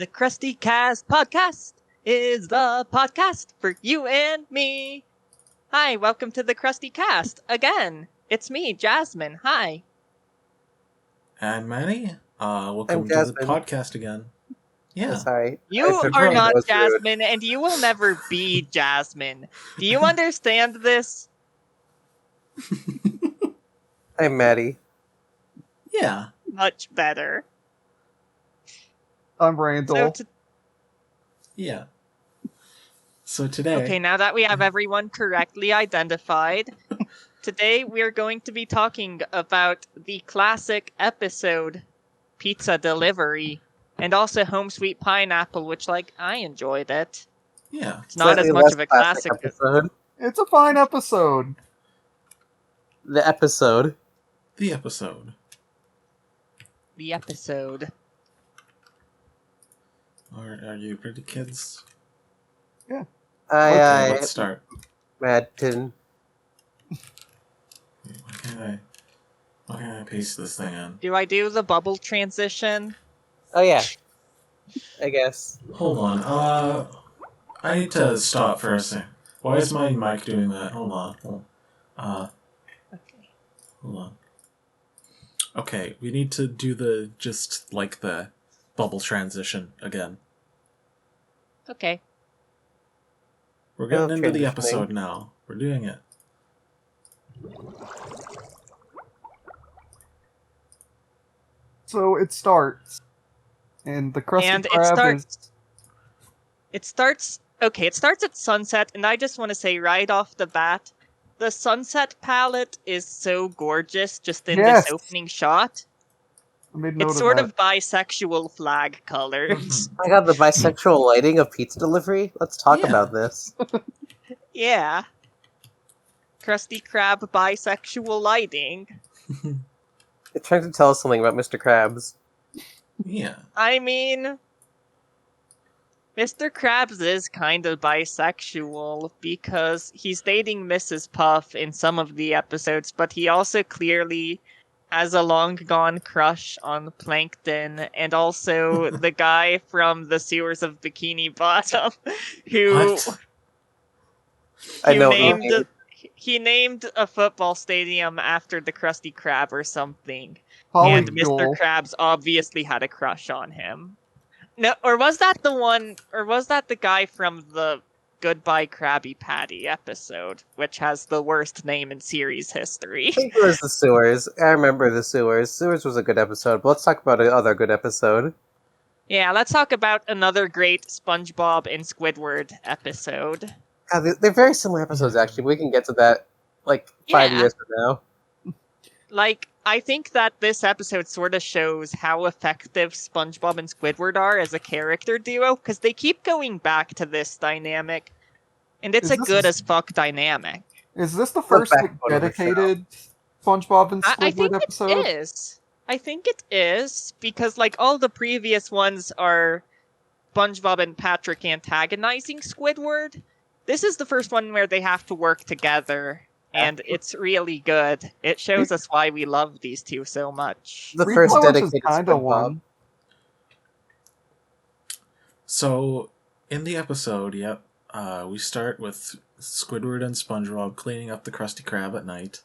The Krusty Kast podcast is the podcast for you and me. Hi, welcome to the Krusty Kast again. It's me, Jasmine. Hi. And Manny, welcome to the podcast again. Yeah. Sorry. You are not Jasmine, and you will never be Jasmine. Do you understand this? I'm Maddie. Yeah. Much better. I'm Randall. Yeah. So today... Okay, now that we have everyone correctly identified, today we're going to be talking about the classic episode, Pizza Delivery, and also Home Sweet Pineapple, which, I enjoyed it. Yeah. It's not as much of a classic episode. It's a fine episode. The episode. The episode. The episode. Are you ready, kids? Yeah. Okay, let's start. Madden. Why can't I paste this thing in? Do I do the bubble transition? Oh yeah. I guess. Hold on. I need to stop for a second. Why is my mic doing that? Hold on. Okay. Hold on. Okay, we need to do the bubble transition again. Okay. We're getting into the episode now. We're doing it. So it starts. And the Krusty Krab is... It starts at sunset, and I just want to say right off the bat, the sunset palette is so gorgeous just in this opening shot. It's sort of bisexual flag colors. I got the bisexual lighting of pizza delivery. Let's talk about this. Yeah. Krusty Krab bisexual lighting. It's trying to tell us something about Mr. Krabs. Yeah. I mean, Mr. Krabs is kind of bisexual because he's dating Mrs. Puff in some of the episodes, but he also clearly has a long-gone crush on Plankton, and also the guy from the sewers of Bikini Bottom, who... He named a football stadium after the Krusty Krab or something. And Mr. Krabs obviously had a crush on him. No, or was that the guy from the Goodbye Krabby Patty episode, which has the worst name in series history? I think it was the sewers. I remember the sewers. Sewers was a good episode, but let's talk about another good episode. Yeah, let's talk about another great SpongeBob and Squidward episode. They're very similar episodes, actually. We can get to that, 5 years from now. I think that this episode sort of shows how effective SpongeBob and Squidward are as a character duo, because they keep going back to this dynamic, and it's a good-as-fuck dynamic. Is this the first dedicated SpongeBob and Squidward episode? I think it is, because, all the previous ones are SpongeBob and Patrick antagonizing Squidward. This is the first one where they have to work together, and it's really good. It shows us why we love these two so much. The first dedicated SpongeBob. So, in the episode, we start with Squidward and SpongeBob cleaning up the Krusty Krab at night.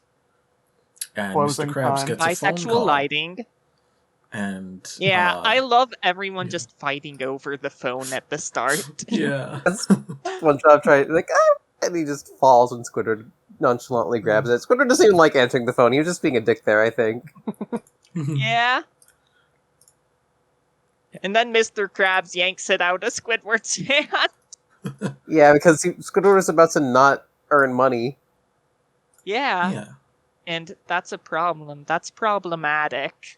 And Mr. Krabs gets a phone call. Bisexual lighting. And I love everyone just fighting over the phone at the start. Yeah. SpongeBob tries, and he just falls when Squidward nonchalantly grabs it. Squidward doesn't even like answering the phone. He was just being a dick there, I think. Yeah. And then Mr. Krabs yanks it out of Squidward's hand. Yeah, because Squidward was about to not earn money. Yeah. And that's a problem. That's problematic.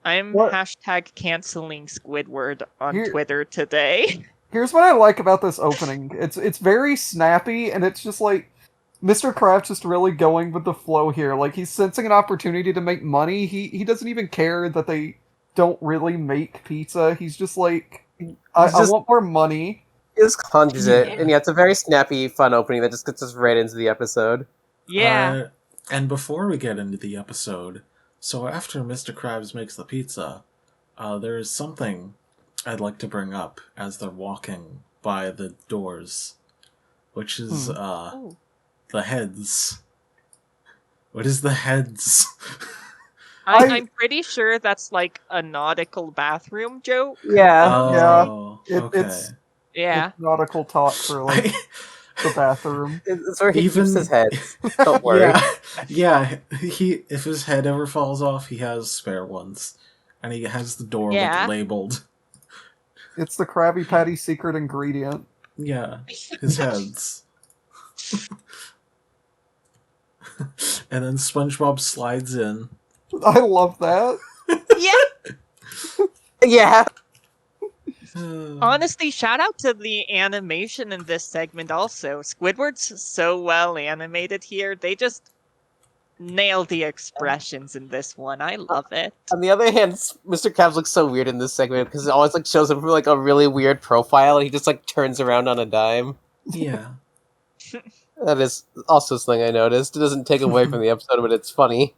I'm hashtag canceling Squidward on Twitter today. Here's what I like about this opening. It's very snappy, and it's just Mr. Krabs just really going with the flow here. He's sensing an opportunity to make money. He doesn't even care that they don't really make pizza. He's just I want more money. He just conjures it, and it's a very snappy, fun opening that just gets us right into the episode. Yeah. And before we get into the episode, so after Mr. Krabs makes the pizza, there is something I'd like to bring up as they're walking by the doors, which is the heads. What is the heads? I'm pretty sure that's like a nautical bathroom joke. Yeah. Oh, okay. It's Yeah. nautical talk for like the bathroom. It's where he keeps his heads. Don't worry. Yeah. If his head ever falls off, he has spare ones, and he has the door labeled. It's the Krabby Patty secret ingredient. Yeah, his heads. And then SpongeBob slides in. I love that. Yeah. Yeah. Honestly, shout out to the animation in this segment also. Squidward's so well animated here. They just nailed the expressions in this one. I love it. On the other hand, Mr. Krabs looks so weird in this segment because it always like shows him from like a really weird profile and he just like turns around on a dime. Yeah. That is also something I noticed. It doesn't take away from the episode, but it's funny.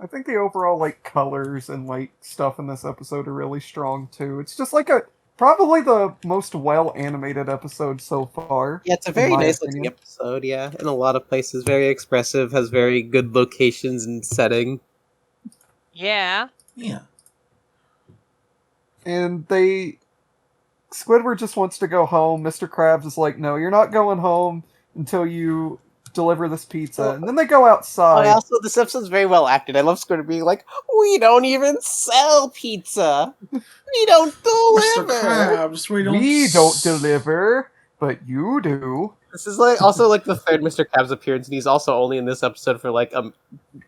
I think the overall like colors and like stuff in this episode are really strong too. It's just like probably the most well animated episode so far. Yeah, it's a very nice looking episode, yeah. In a lot of places, very expressive, has very good locations and setting. Yeah. Yeah. And Squidward just wants to go home. Mr. Krabs is like, no, you're not going home until you deliver this pizza. And then they go outside. Also, this episode's very well acted. I love Squidward being like, we don't even sell pizza. We don't deliver. Mr. Krabs, we don't deliver, but you do. This is like also like the third Mr. Krabs appearance, and he's also only in this episode for like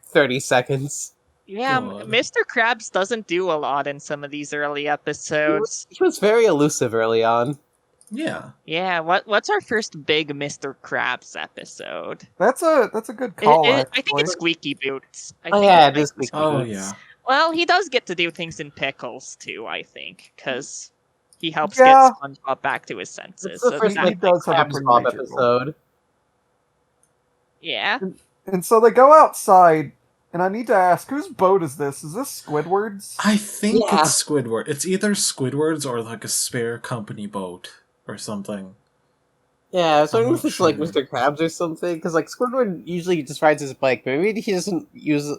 30 seconds. Yeah, Mr. Krabs doesn't do a lot in some of these early episodes. He was very elusive early on. Yeah. Yeah, what's our first big Mr. Krabs episode? That's a good call. I think it's Squeaky Boots. It is Squeaky Boots. Oh, yeah. Well, he does get to do things in pickles, too, I think, because he helps get SpongeBob back to his senses. It's the first he does have a SpongeBob episode. Yeah. And so they go outside, and I need to ask, whose boat is this? Is this Squidward's? I think it's Squidward. It's either Squidward's or like a spare company boat or something. Yeah, I was wondering if it's like Mr. Krabs or something, because like Squidward usually just rides his bike, but maybe he doesn't use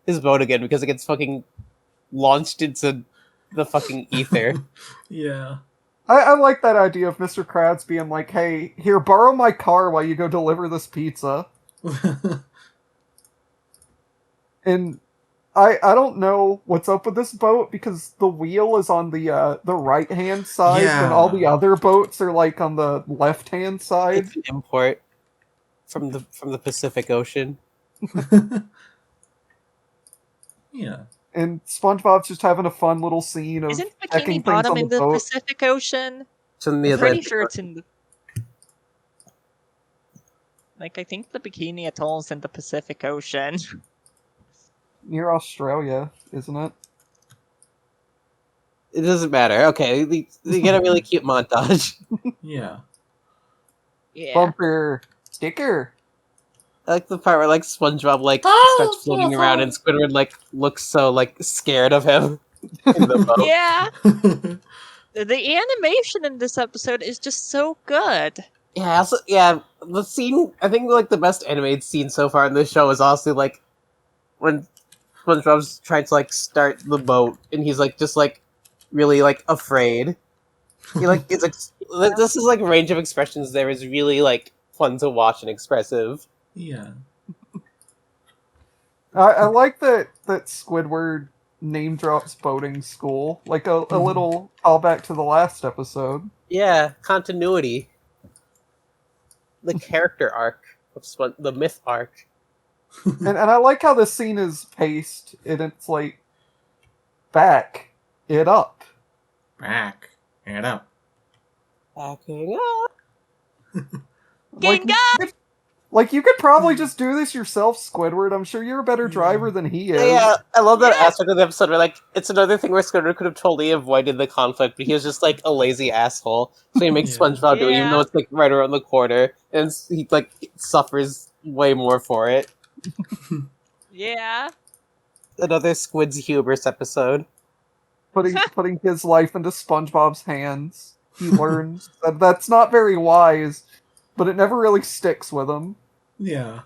his boat again because it gets fucking launched into the fucking ether. Yeah. I like that idea of Mr. Krabs being like, hey, here, borrow my car while you go deliver this pizza. And I don't know what's up with this boat because the wheel is on the right hand side and all the other boats are like on the left hand side. It's an import from the Pacific Ocean. Yeah. And SpongeBob's just having a fun little scene of Isn't checking Bikini Bottom things on in the Pacific Ocean? It's in the I'm pretty Atlantic. sure it's in the... Like, I think the Bikini Atoll's in the Pacific Ocean. Near Australia, isn't it? It doesn't matter. Okay, they get a really cute montage. Yeah. Yeah. Bumper sticker. I like the part where like SpongeBob like starts floating around and Squidward like looks so like scared of him in the boat. Yeah. The animation in this episode is just so good. Yeah, the scene, I think like the best animated scene so far in this show is honestly like when SpongeBob's trying to like start the boat and he's like just like really like afraid. He like it's like this is like range of expressions there is really like fun to watch and expressive. Yeah. I like that Squidward name drops boating school, like a little callback to the last episode. Yeah, continuity. The character arc of the myth arc. and I like how this scene is paced, and it's like, back it up. Back it up. Backing up. Like, you could probably just do this yourself, Squidward. I'm sure you're a better driver than he is. Yeah, I love that aspect of the episode where, like, it's another thing where Squidward could have totally avoided the conflict, but he was just, like, a lazy asshole. So he makes SpongeBob do it, even though it's, like, right around the corner, and he, like, suffers way more for it. Yeah. Another Squid's Hubris episode. putting his life into SpongeBob's hands. He learns that that's not very wise, but it never really sticks with him. Yeah.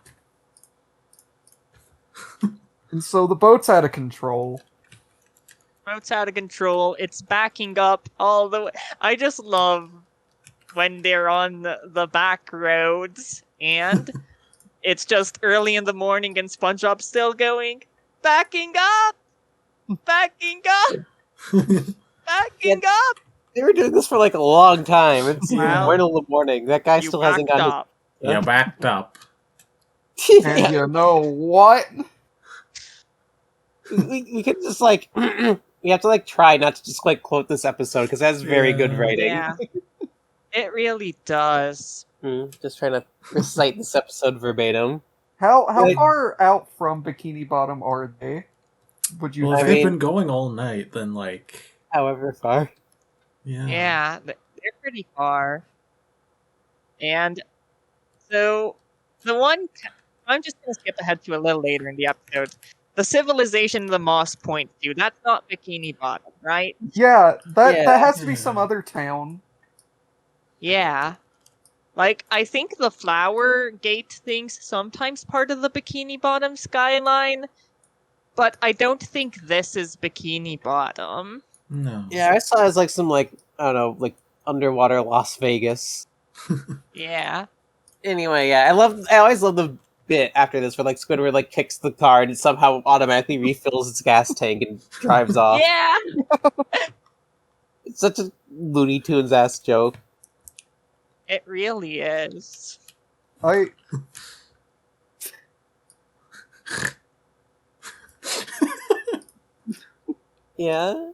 And so the boat's out of control. Boat's out of control. It's backing up all the way. I just love when they're on the back roads and it's just early in the morning and SpongeBob's still going, backing up! Backing up! Backing up! They were doing this for like a long time. It's Wow. middle of the morning. That guy still hasn't gotten up. You backed up. And you know what? we could just like we have to like try not to just like quote this episode because that's very good writing. Yeah. It really does. Just trying to recite this episode verbatim. How far out from Bikini Bottom are they? Would you Well, if say? they've been going all night, then like... However far. Yeah. Yeah, they're pretty far. And so, I'm just going to skip ahead to a little later in the episode. The civilization the Moss point to, that's not Bikini Bottom, right? Yeah, that Yeah. has to be some other town. Yeah. Like, I think the Flower Gate thing's sometimes part of the Bikini Bottom skyline, but I don't think this is Bikini Bottom. No. Yeah, I saw it as like some like I don't know, like underwater Las Vegas. Yeah. Anyway, yeah, I always love the bit after this where like Squidward like kicks the car and it somehow automatically refills its gas tank and drives off. Yeah! It's such a Looney Tunes ass joke. It really is. I Yeah.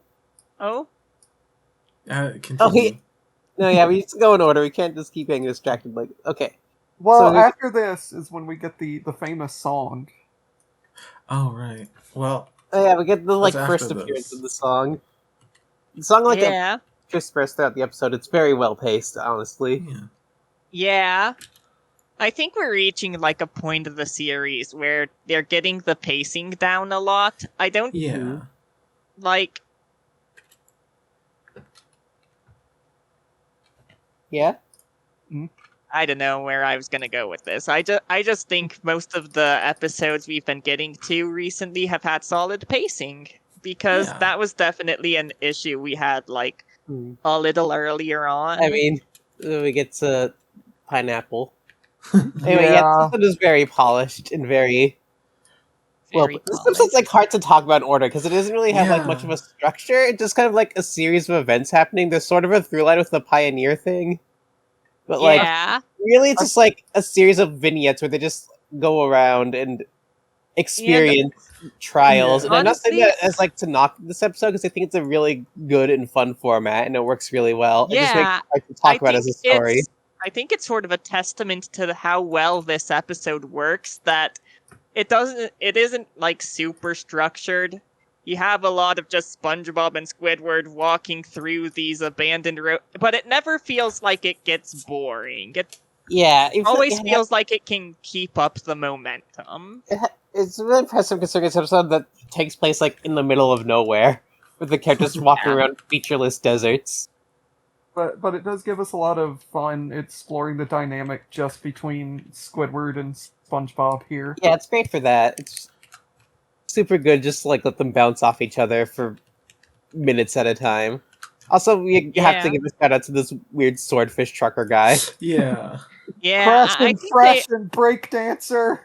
Oh? Continue. No, yeah, we need to go in order. We can't just keep getting distracted. Like, okay. well, So- after this is when we get the famous song. Oh, right. Well, Oh yeah, we get the like What's first after appearance this? of the song. The song like Yeah. interspersed throughout the episode. It's very well paced, honestly. yeah. Yeah. I think we're reaching like a point of the series where they're getting the pacing down a lot. I don't Yeah. like Yeah. I don't know where I was gonna go with this. I just think most of the episodes we've been getting to recently have had solid pacing. Because Yeah. that was definitely an issue we had like Hmm. a little earlier on. I mean, we get to pineapple. Anyway, yeah, Yeah. this episode is very polished and very well. Very This polished. episode's like hard to talk about in order because it doesn't really have like much Yeah. of a structure. It's just kind of like a series of events happening. There's sort of a through line with the pioneer thing, but like yeah. really, it's just like a series of vignettes where they just go around and experience trials. Yeah. And I'm not saying Honestly- that as like to knock this episode because I think it's a really good and fun format and it works really well. It just makes Yeah, it hard to talk about as a story. I think it's sort of a testament to how well this episode works that it isn't like super structured. You have a lot of just SpongeBob and Squidward walking through these abandoned roads, but it never feels like it gets boring. It Yeah, always feels like it can keep up the momentum. It's really impressive considering it's an episode that takes place like in the middle of nowhere, with the characters walking Yeah. around featureless deserts. But it does give us a lot of fun exploring the dynamic just between Squidward and SpongeBob here. Yeah, it's great for that. It's super good just to like let them bounce off each other for minutes at a time. Also, we have to Yeah. give a shout out to this weird swordfish trucker guy. Yeah. Yeah, Fresh I and think fresh and breakdancer.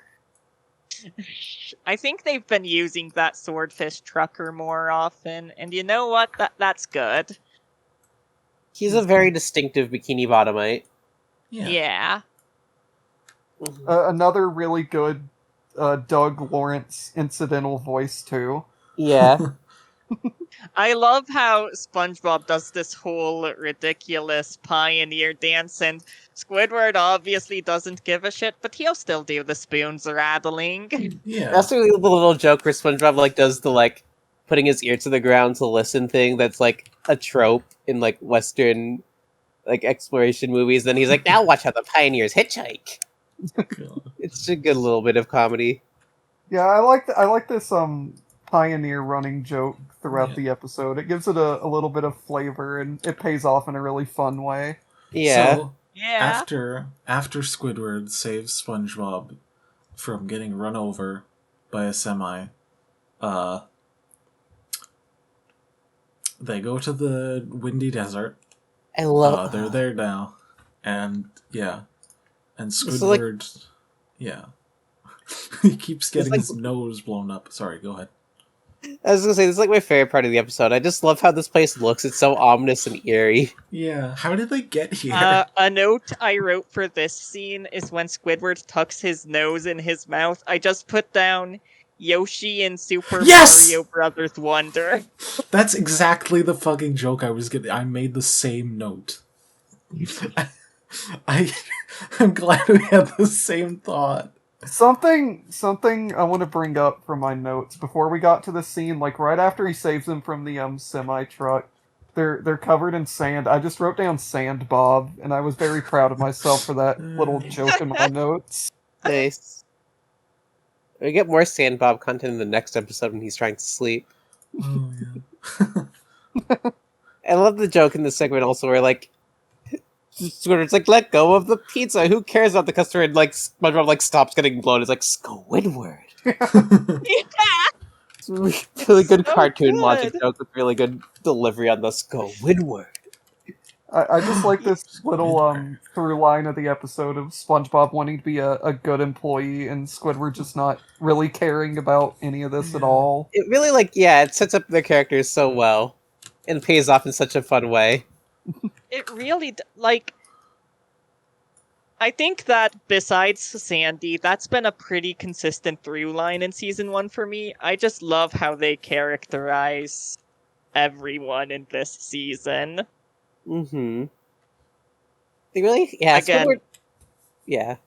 I think they've been using that swordfish trucker more often, and you know what? That's good. He's a very distinctive bikini bottomite. Yeah. Yeah. Another really good Doug Lawrence incidental voice too. Yeah. I love how SpongeBob does this whole ridiculous pioneer dance, and Squidward obviously doesn't give a shit, but he'll still do the spoons rattling. Yeah. That's a little joke where SpongeBob like does the like putting his ear to the ground to listen thing that's like a trope in like Western like exploration movies. Then he's like, now watch how the pioneers hitchhike. God. It's a good little bit of comedy. Yeah, I like this pioneer running joke throughout the episode. It gives it a little bit of flavor, and it pays off in a really fun way. Yeah. So, after Squidward saves SpongeBob from getting run over by a semi, they go to the windy desert. I love. They're there now, and and Squidward, he keeps getting his nose blown up. Sorry, go ahead. I was gonna say, this is like my favorite part of the episode. I just love how this place looks. It's so ominous and eerie. Yeah, how did they get here? A note I wrote for this scene is when Squidward tucks his nose in his mouth. I just put down Yoshi in Super Mario Brothers Wonder. That's exactly the fucking joke I was getting. I made the same note. I'm glad we had the same thought. Something I want to bring up from my notes before we got to the scene, like right after he saves them from the semi truck, they're covered in sand. I just wrote down Sand Bob, and I was very proud of myself for that little joke in my notes. Nice. We get more Sand Bob content in the next episode when he's trying to sleep. Oh yeah. I love the joke in this segment also where like Squidward's like, let go of the pizza. Who cares about the customer? And like SpongeBob like stops getting blown. It's like Squidward. It's a really good cartoon logic joke with really good delivery on the Squidward. I just like this little through line of the episode of SpongeBob wanting to be a good employee and Squidward just not really caring about any of this at all. It really it sets up their characters so well and pays off in such a fun way. It really, I think that besides Sandy, that's been a pretty consistent through line in Season 1 for me. I just love how they characterize everyone in this season. Mm-hmm. They really, Again, Squidward,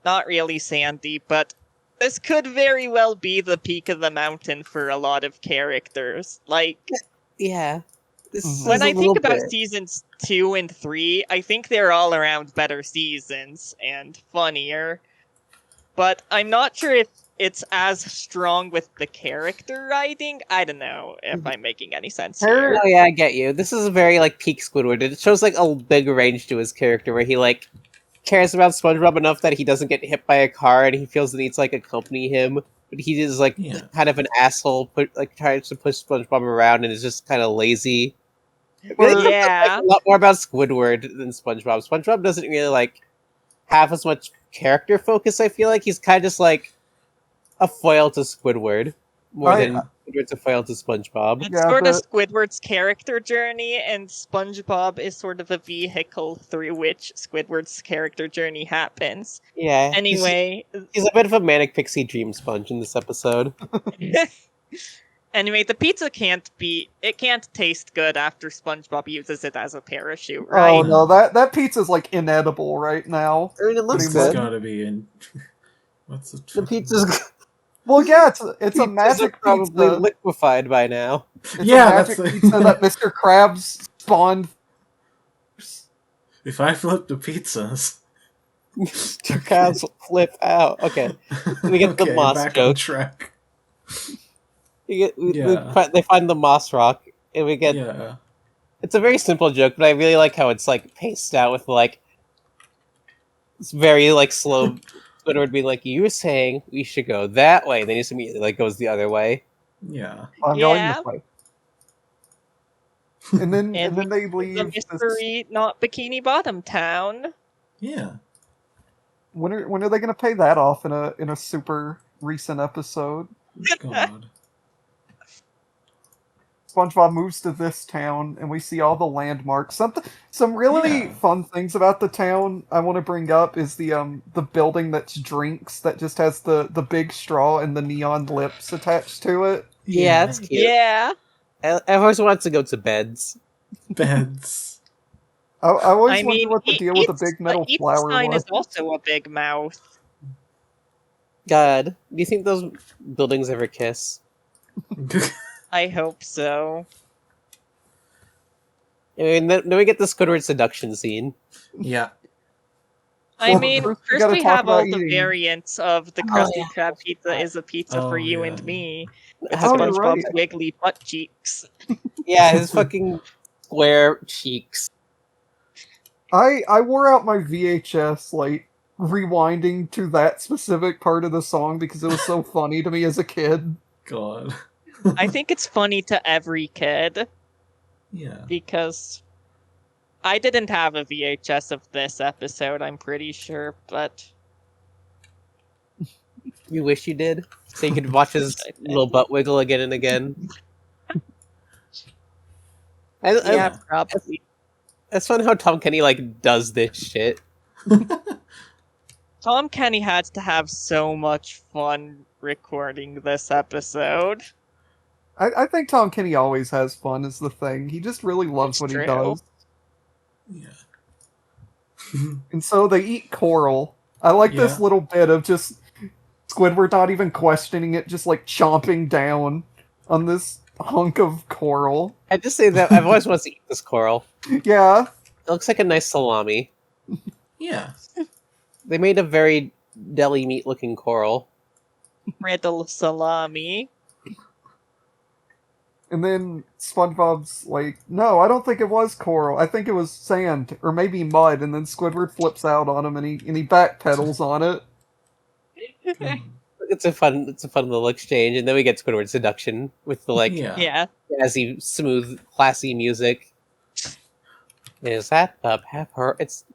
not really Sandy, but this could very well be the peak of the mountain for a lot of characters. When I think about seasons 2 and 3, I think they're all around better seasons and funnier. But I'm not sure if it's as strong with the character writing. I don't know if I'm making any sense here. Oh yeah, I get you. This is a very peak Squidward. It shows a big range to his character where he cares about SpongeBob enough that he doesn't get hit by a car and he feels the need to accompany him. But he is kind of an asshole, tries to push SpongeBob around and is just kind of lazy. Really a lot more about Squidward than SpongeBob. SpongeBob doesn't really have as much character focus. I feel like he's kind of just a foil to Squidward more than Squidward's a foil to SpongeBob. It's sort of Squidward's character journey, and SpongeBob is sort of a vehicle through which Squidward's character journey happens. Yeah. Anyway, he's a bit of a manic pixie dream sponge in this episode. Anyway, the pizza can't taste good after SpongeBob uses it as a parachute, right? Oh no, that pizza's inedible right now. I mean, it looks It's good. gotta be in. What's the pizza's? Well, yeah, it's a magic probably pizza. Liquefied by now. It's a magic pizza that Mr. Krabs spawned. If I flip the pizzas, Mr. Krabs will flip out. Okay, we get the moss back joke. on track. They find the moss rock, and we get. Yeah. It's a very simple joke, but I really like how it's paced out with it's very slow. Squidward being you were saying we should go that way, and then he just immediately goes the other way. Yeah. I'm going this way. And then they leave. The mystery, not Bikini Bottom Town. Yeah. When are they going to pay that off in a super recent episode? God. SpongeBob moves to this town, and we see all the landmarks. Some really fun things about the town I want to bring up is the building that's Drinks that just has the big straw and the neon lips attached to it. Yeah, that's cute. Yeah. I always wanted to go to Beds. Beds. I always wondered what the deal with the big metal flower sign was. is also a big mouth. God, do you think those buildings ever kiss? I hope so. I mean, then we get the Squidward seduction scene. Yeah. I mean, first first we talk have all about the eating. variants of the Krusty Krab pizza is a pizza for you and me. With Oh, you're SpongeBob's right. wiggly butt cheeks. Yeah, his fucking square cheeks. I wore out my VHS like rewinding to that specific part of the song because it was so funny to me as a kid. God. I think it's funny to every kid. Yeah. Because I didn't have a VHS of this episode, I'm pretty sure, but You wish you did, so you could watch his little butt wiggle again and again. yeah, probably. It's fun how Tom Kenny like does this shit. Tom Kenny had to have so much fun recording this episode. I think Tom Kenny always has fun is the thing. He just really loves It's what true. he does. Yeah. And so they eat coral. I like this Yeah. little bit of just Squidward not even questioning it, just like chomping down on this hunk of coral. I just say that I've always wanted to eat this coral. Yeah. It looks like a nice salami. Yeah. They made a very deli meat looking coral. Riddle salami. And then SpongeBob's like, no, I don't think it was coral. I think it was sand or maybe mud. And then Squidward flips out on him and he backpedals on it. Mm. It's a fun little exchange, and then we get Squidward's seduction with the like Yeah. jazzy, smooth, classy music. Is that a pepper? It's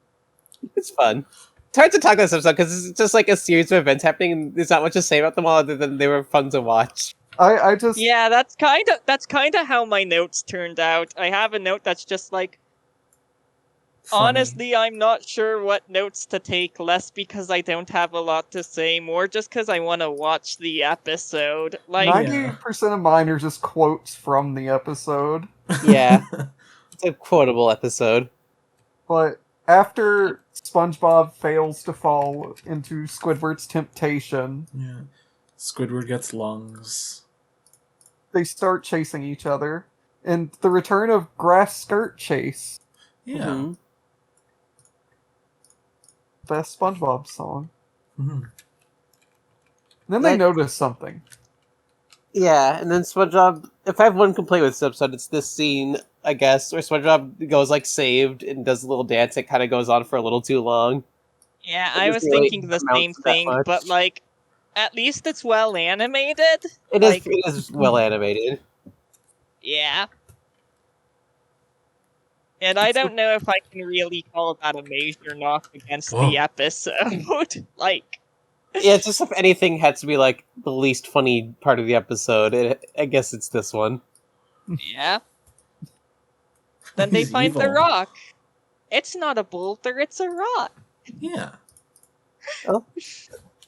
fun. It's hard to talk about this episode because it's just like a series of events happening, and there's not much to say about them all other than they were fun to watch. I just Yeah, that's kind of how my notes turned out. I have a note that's just like, Funny. honestly, I'm not sure what notes to take, less because I don't have a lot to say, more just because I want to watch the episode. Like, 98% of mine are just quotes from the episode. Yeah. It's a quotable episode. But after SpongeBob fails to fall into Squidward's temptation, Yeah. Squidward gets lungs. they start chasing each other. And the return of Grass Skirt Chase, Yeah. Mhm. best SpongeBob song. Mhm. Then they Like- notice something. Yeah, and then SpongeBob. If I have one complaint with this episode, it's this scene, I guess, where SpongeBob goes like saved and does a little dance. It kind of goes on for a little too long. yeah, It I was doesn't really thinking the amount same to that thing, much. but like, at least it's well animated. It Like- is well animated. Yeah. And I don't know if I can really call that a major knock against Whoa. the episode. Like, Yeah, it's just if anything had to be like the least funny part of the episode, I guess it's this one. yeah. Then they He's find the evil. rock. It's not a boulder, it's a rock. Yeah. I love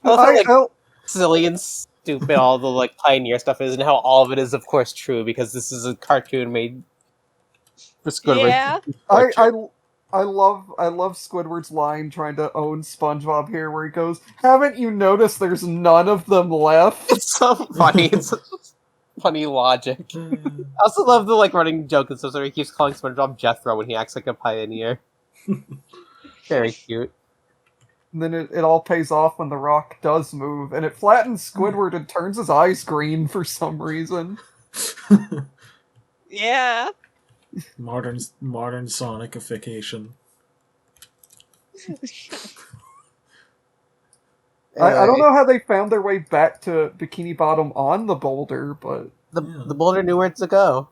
how, like, I- silly and stupid all the like Pioneer stuff is, and how all of it is, of course, true because this is a cartoon made for Squidward. Yeah. I love Squidward's line trying to own SpongeBob here, where he goes, "Haven't you noticed there's none of them left?" It's so funny. It's such funny logic. I also love the like running joke and stuff where he keeps calling SpongeBob Jethro when he acts like a pioneer. Very cute. And then it all pays off when the rock does move, and it flattens Squidward and turns his eyes green for some reason. Yeah. modern Sonicification. I don't know how they found their way back to Bikini Bottom on the boulder, but The boulder knew where to go.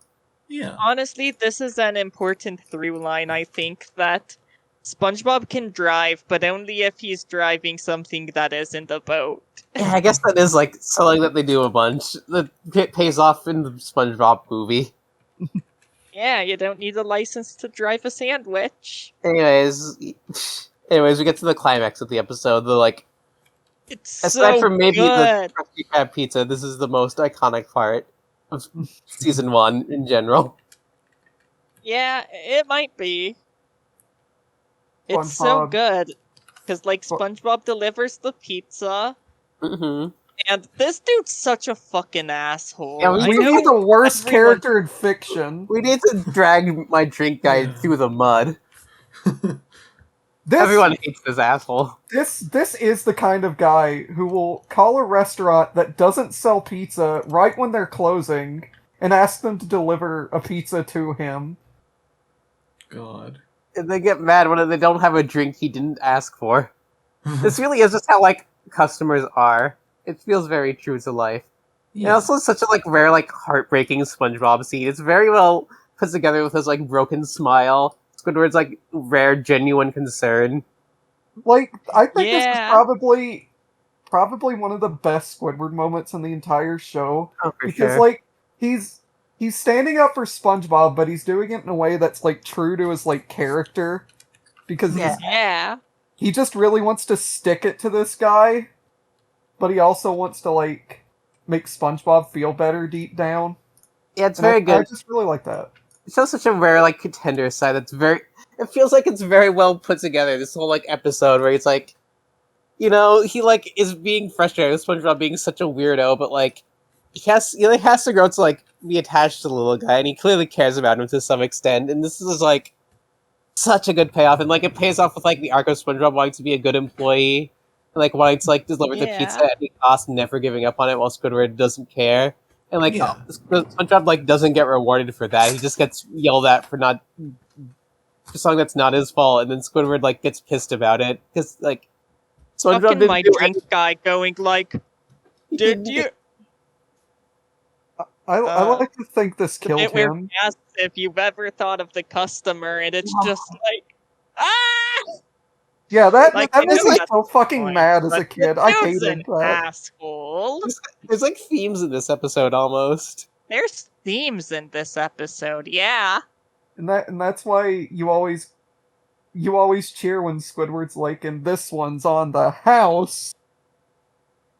Yeah. Honestly, this is an important through line, I think, that SpongeBob can drive, but only if he's driving something that isn't a boat. Yeah, I guess that is like something that they do a bunch. That pays off in the SpongeBob movie. Yeah, you don't need a license to drive a sandwich. Anyways, we get to the climax of the episode. The like, It's aside so from maybe good. the Krusty Krab pizza, this is the most iconic part of season 1 in general. Yeah, it might be. It's so SpongeBob. good. Because, like, SpongeBob delivers the pizza, Mm-hmm. and this dude's such a fucking asshole. Yeah, I we know need the worst everyone- character in fiction. We need to drag my drink guy through the mud. Everyone hates this asshole. This is the kind of guy who will call a restaurant that doesn't sell pizza right when they're closing and ask them to deliver a pizza to him. God. And they get mad when they don't have a drink he didn't ask for. This really is just how, like, customers are. It feels very true to life. Yeah. And also such a, like, rare, like, heartbreaking SpongeBob scene. It's very well put together with his, like, broken smile. Squidward's, like, rare, genuine concern. Like, I think this is Yeah. probably one of the best Squidward moments in the entire show. Oh, for Because, sure. like, he's standing up for SpongeBob, but he's doing it in a way that's, like, true to his, like, character. Because Yeah. he just really wants to stick it to this guy, but he also wants to, like, make SpongeBob feel better deep down. Yeah, it's And very good. I just really like that. It shows such a rare, like, contender side that's very... It feels like it's very well put together, this whole, like, episode where he's like... You know, he, like, is being frustrated with SpongeBob being such a weirdo, but, like, he has to grow to, like, be attached to the little guy, and he clearly cares about him to some extent, and this is, like, such a good payoff, and, like, it pays off with, like, the arc of SpongeBob wanting to be a good employee, and, like, wanting to, like, deliver the pizza at any cost, never giving up on it while Squidward doesn't care. And, like, Yeah. SpongeBob, like, doesn't get rewarded for that. He just gets yelled at for something that's not his fault, and then Squidward, like, gets pissed about it. Because, like, SpongeBob Fucking didn't my do drink guy going like, did you... I like to think this The killed bit where him. he asks if you've ever thought of the customer, and it's just like, ah! Yeah, that Like, that I made know me that's so fucking point, mad as a but kid. the I dude's hated an that. asshole. There's, like, themes in this episode, almost. There's themes in this episode, yeah. And that's why you always cheer when Squidward's like, and this one's on the house.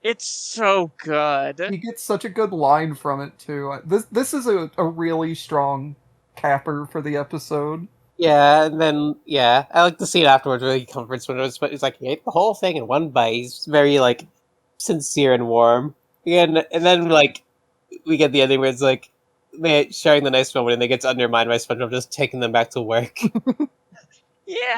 It's so good. He gets such a good line from it too. This is a really strong capper for the episode. Yeah, and then, yeah, I like the scene afterwards where he comforts SpongeBob, but he's like, he ate the whole thing in one bite. He's very, like, sincere and warm. And then, like, we get the ending where it's like, they sharing the nice moment, and it gets undermined by SpongeBob just taking them back to work. Yeah.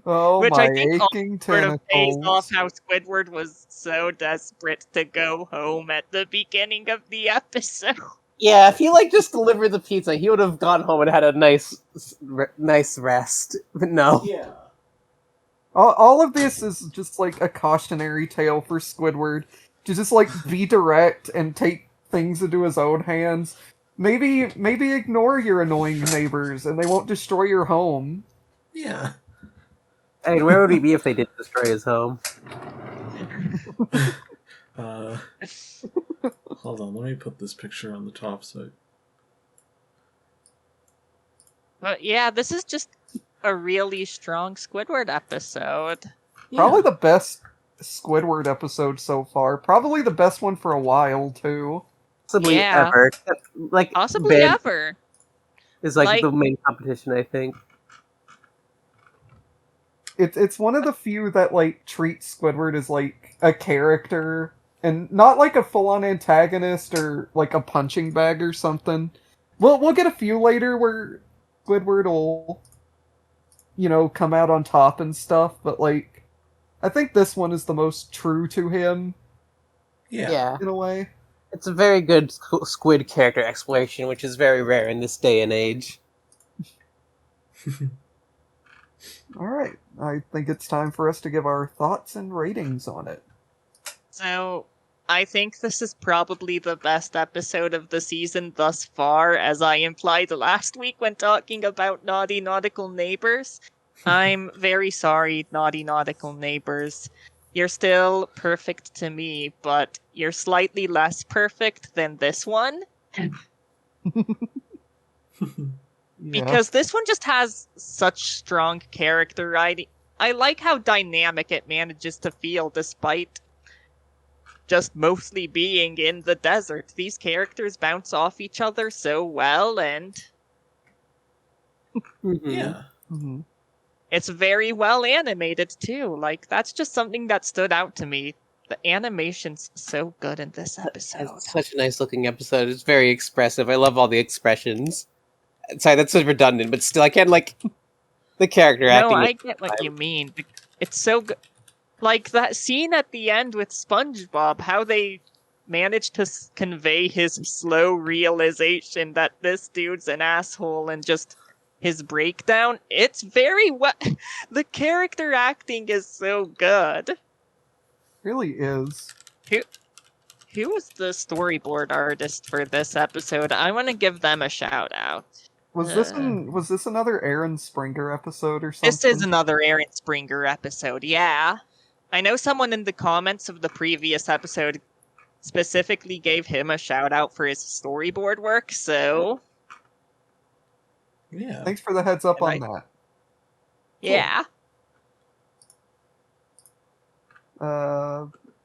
Oh, Which my I think aching sort of pays off tentacles. how Squidward was so desperate to go home at the beginning of the episode. Yeah, if he, like, just delivered the pizza, he would have gone home and had a nice rest. But no. Yeah. All of this is just like a cautionary tale for Squidward to just like be direct and take things into his own hands. Maybe ignore your annoying neighbors and they won't destroy your home. Yeah. I mean, where would he be if they did destroy his home? Hold on, let me put this picture on the top so. But yeah, this is just a really strong Squidward episode. Probably the best Squidward episode so far. Probably the best one for a while too. Possibly Yeah. ever. Like, Possibly Ben ever. is like Like- the main competition, I think. It's one of the few that like treats Squidward as like a character and not like a full-on antagonist or like a punching bag or something. We'll get a few later where Squidward will, you know, come out on top and stuff, but like I think this one is the most true to him Yeah. in a way. It's a very good squid character exploration, which is very rare in this day and age. All right, I think it's time for us to give our thoughts and ratings on it. So, I think this is probably the best episode of the season thus far, as I implied last week when talking about Naughty Nautical Neighbors. I'm very sorry, Naughty Nautical Neighbors. You're still perfect to me, but you're slightly less perfect than this one. Because this one just has such strong character writing. I like how dynamic it manages to feel despite just mostly being in the desert. These characters bounce off each other so well, and Yeah. Mm-hmm. it's very well animated too. Like, that's just something that stood out to me. The animation's so good in this episode. It's such a nice looking episode. It's very expressive. I love all the expressions. Sorry, that's so redundant, but still, I can't, like... The character No, acting. I get what you mean. It's so good. Like that scene at the end with SpongeBob, how they managed to convey his slow realization that this dude's an asshole and just his breakdown. It's very the character acting is so good. Really is. Who was the storyboard artist for this episode? I want to give them a shout out. Was this another Aaron Springer episode or something? This is another Aaron Springer episode, yeah. I know someone in the comments of the previous episode specifically gave him a shout out for his storyboard work, so... Yeah. Thanks for the heads up on that. Yeah.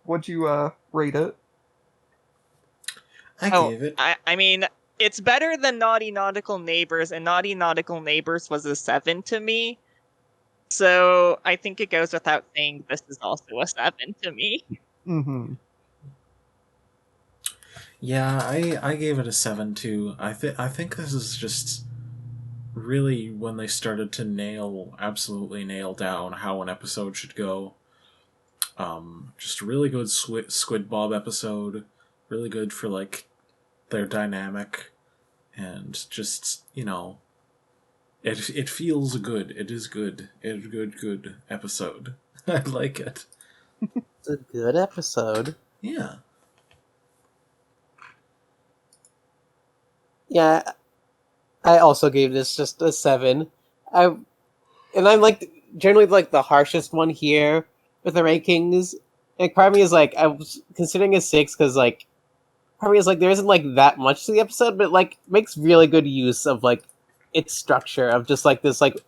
What'd you rate it? I gave it. I mean, it's better than Naughty Nautical Neighbors, and Naughty Nautical Neighbors was a 7 to me. So I think it goes without saying this is also a 7 to me. Mm-hmm. Yeah, I gave it a 7 too. I think this is just really when they started to absolutely nail down how an episode should go. Just a really good Squidbob episode, really good for like their dynamic, and just, you know, it feels good. It is good. It's a good episode. I like it. It's a good episode. Yeah. Yeah, I also gave this just a 7. I'm like generally like the harshest one here with the rankings. And part of me is like, I was considering a 6 because like part of me is like there isn't like that much to the episode, but like makes really good use of like its structure of just like this like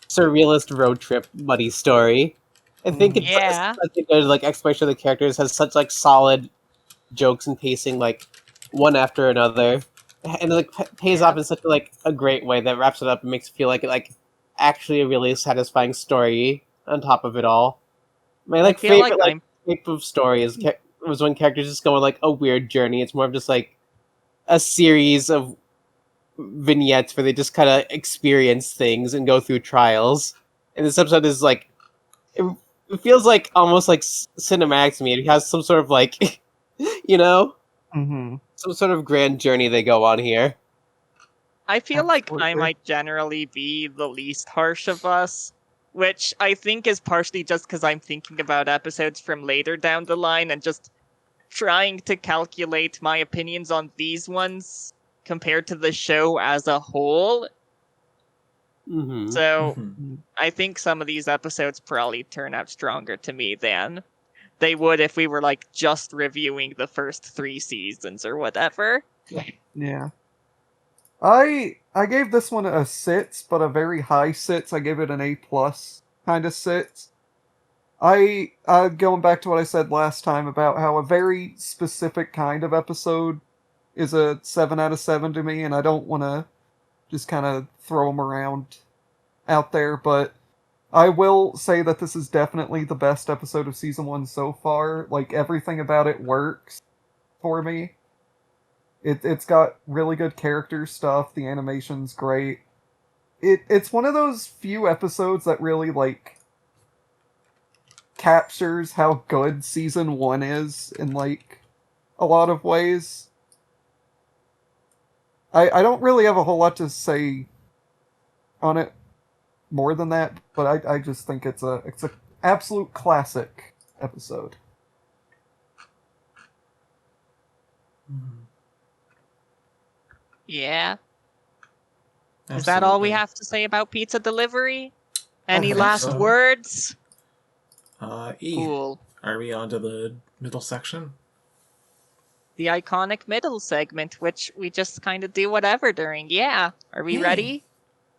surrealist road trip buddy story. I think it's such a good like exploration of the characters, has such like solid jokes and pacing like one after another. And it like pays off in such like a great way that wraps it up and makes it feel like actually a really satisfying story on top of it all. My favorite type of story was when characters just go on like a weird journey. It's more of just like a series of vignettes where they just kind of experience things and go through trials. And this episode is like it feels like almost like cinematic to me. It has some sort of like you know. Mm-hmm. Some sort of grand journey they go on here. I feel like I might generally be the least harsh of us, which I think is partially just because I'm thinking about episodes from later down the line and just trying to calculate my opinions on these ones compared to the show as a whole. Mm-hmm. So I think some of these episodes probably turn out stronger to me than they would if we were like just reviewing the first 3 seasons or whatever. Yeah. I gave this one a 6, but a very high 6. I gave it an A+ kind of 6. Going back to what I said last time about how a very specific kind of episode is a 7 out of 7 to me, and I don't want to just kind of throw them around out there, but I will say that this is definitely the best episode of Season 1 so far. Like, everything about it works for me. It's got really good character stuff, the animation's great. It's one of those few episodes that really, like, captures how good Season 1 is in, like, a lot of ways. I don't really have a whole lot to say on it more than that, but I just think it's a absolute classic episode. Yeah. Absolutely. Is that all we have to say about pizza delivery? Any last words? E. Cool. Are we on to the middle section? The iconic middle segment, which we just kind of do whatever during. Yeah. Are we ready?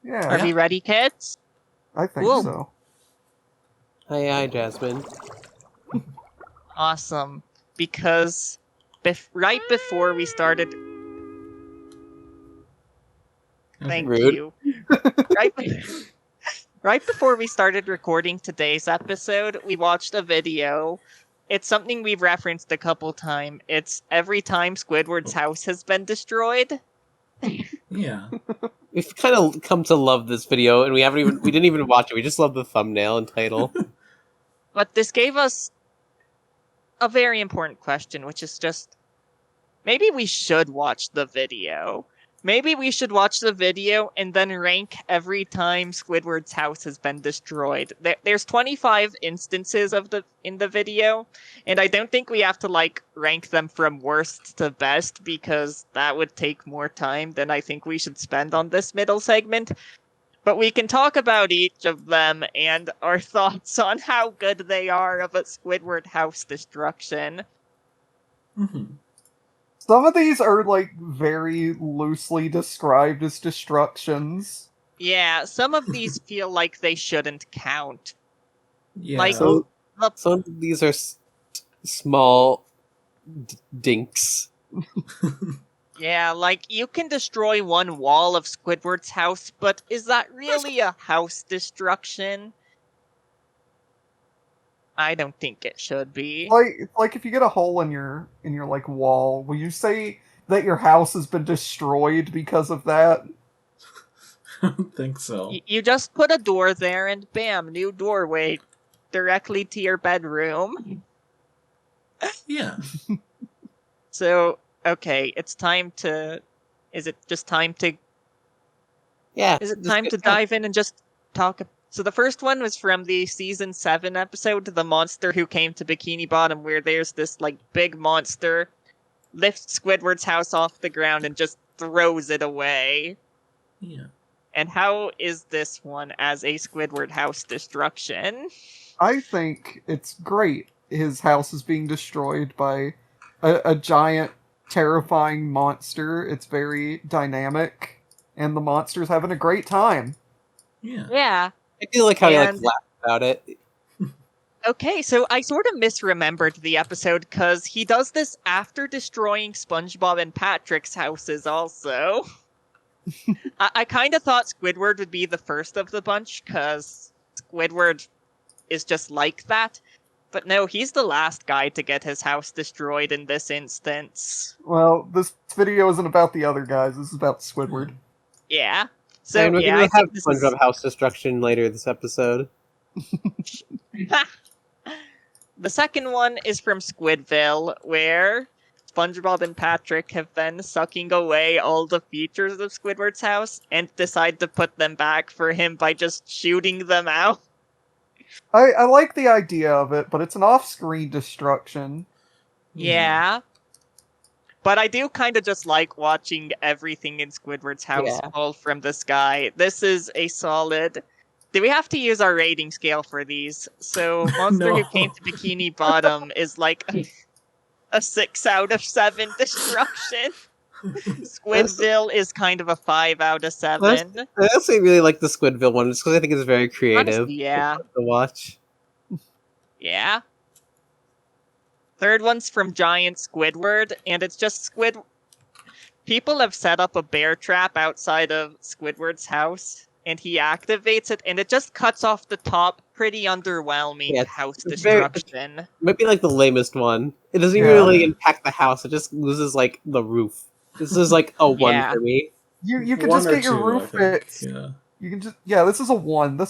Yeah. Are we ready, kids? I think Cool. so. Hi, Jasmine. Awesome. Because right before we started... Thank Rude. you. Right before we started recording today's episode, we watched a video. It's something we've referenced a couple times. It's every time Squidward's house has been destroyed. Yeah. We've kind of come to love this video, and we didn't even watch it. We just love the thumbnail and title. But this gave us a very important question, which is just, maybe we should watch the video. Maybe we should watch the video and then rank every time Squidward's house has been destroyed. There's 25 instances in the video, and I don't think we have to rank them from worst to best, because that would take more time than I think we should spend on this middle segment. But we can talk about each of them and our thoughts on how good they are of a Squidward house destruction. Mm-hmm. Some of these are, very loosely described as destructions. Yeah, some of these feel like they shouldn't count. Yeah. Some of these are small dinks. Yeah, you can destroy one wall of Squidward's house, but is that really a house destruction? I don't think it should be. Like if you get a hole in your wall, will you say that your house has been destroyed because of that? I don't think so. You just put a door there and bam, new doorway directly to your bedroom. Yeah. So, okay, it's time to... Is it just time to... Yeah. Is it time to dive in and just talk... So the first one was from the Season 7 episode, The Monster Who Came to Bikini Bottom, where there's this, big monster lifts Squidward's house off the ground and just throws it away. Yeah. And how is this one as a Squidward house destruction? I think it's great. His house is being destroyed by a giant, terrifying monster. It's very dynamic, and the monster's having a great time. Yeah. Yeah. I feel like how he laughed about it. Okay, so I sort of misremembered the episode, because he does this after destroying Spongebob and Patrick's houses also. I kind of thought Squidward would be the first of the bunch, because Squidward is just like that. But no, he's the last guy to get his house destroyed in this instance. Well, this video isn't about the other guys, this is about Squidward. Yeah. So, and we're yeah, gonna I have think SpongeBob house destruction later this episode. The second one is from Squidville, where SpongeBob and Patrick have been sucking away all the features of Squidward's house and decide to put them back for him by just shooting them out. I like the idea of it, but it's an off-screen destruction. Yeah. But I do kind of just like watching everything in Squidward's house fall from the sky. This is a solid... Do we have to use our rating scale for these? So, Monster Who Came to Bikini Bottom is a 6 out of 7 destruction. Squidville is kind of a 5 out of 7. I also really like the Squidville one, just because I think it's very creative. Honestly, yeah. To watch. Yeah. Third one's from Giant Squidward, and it's just People have set up a bear trap outside of Squidward's house, and he activates it, and it just cuts off the top. Pretty underwhelming house destruction. It might be the lamest one. It doesn't even really impact the house, it just loses the roof. This is a 1 for me. You can just get your roof fixed. Yeah. You can just this is a 1.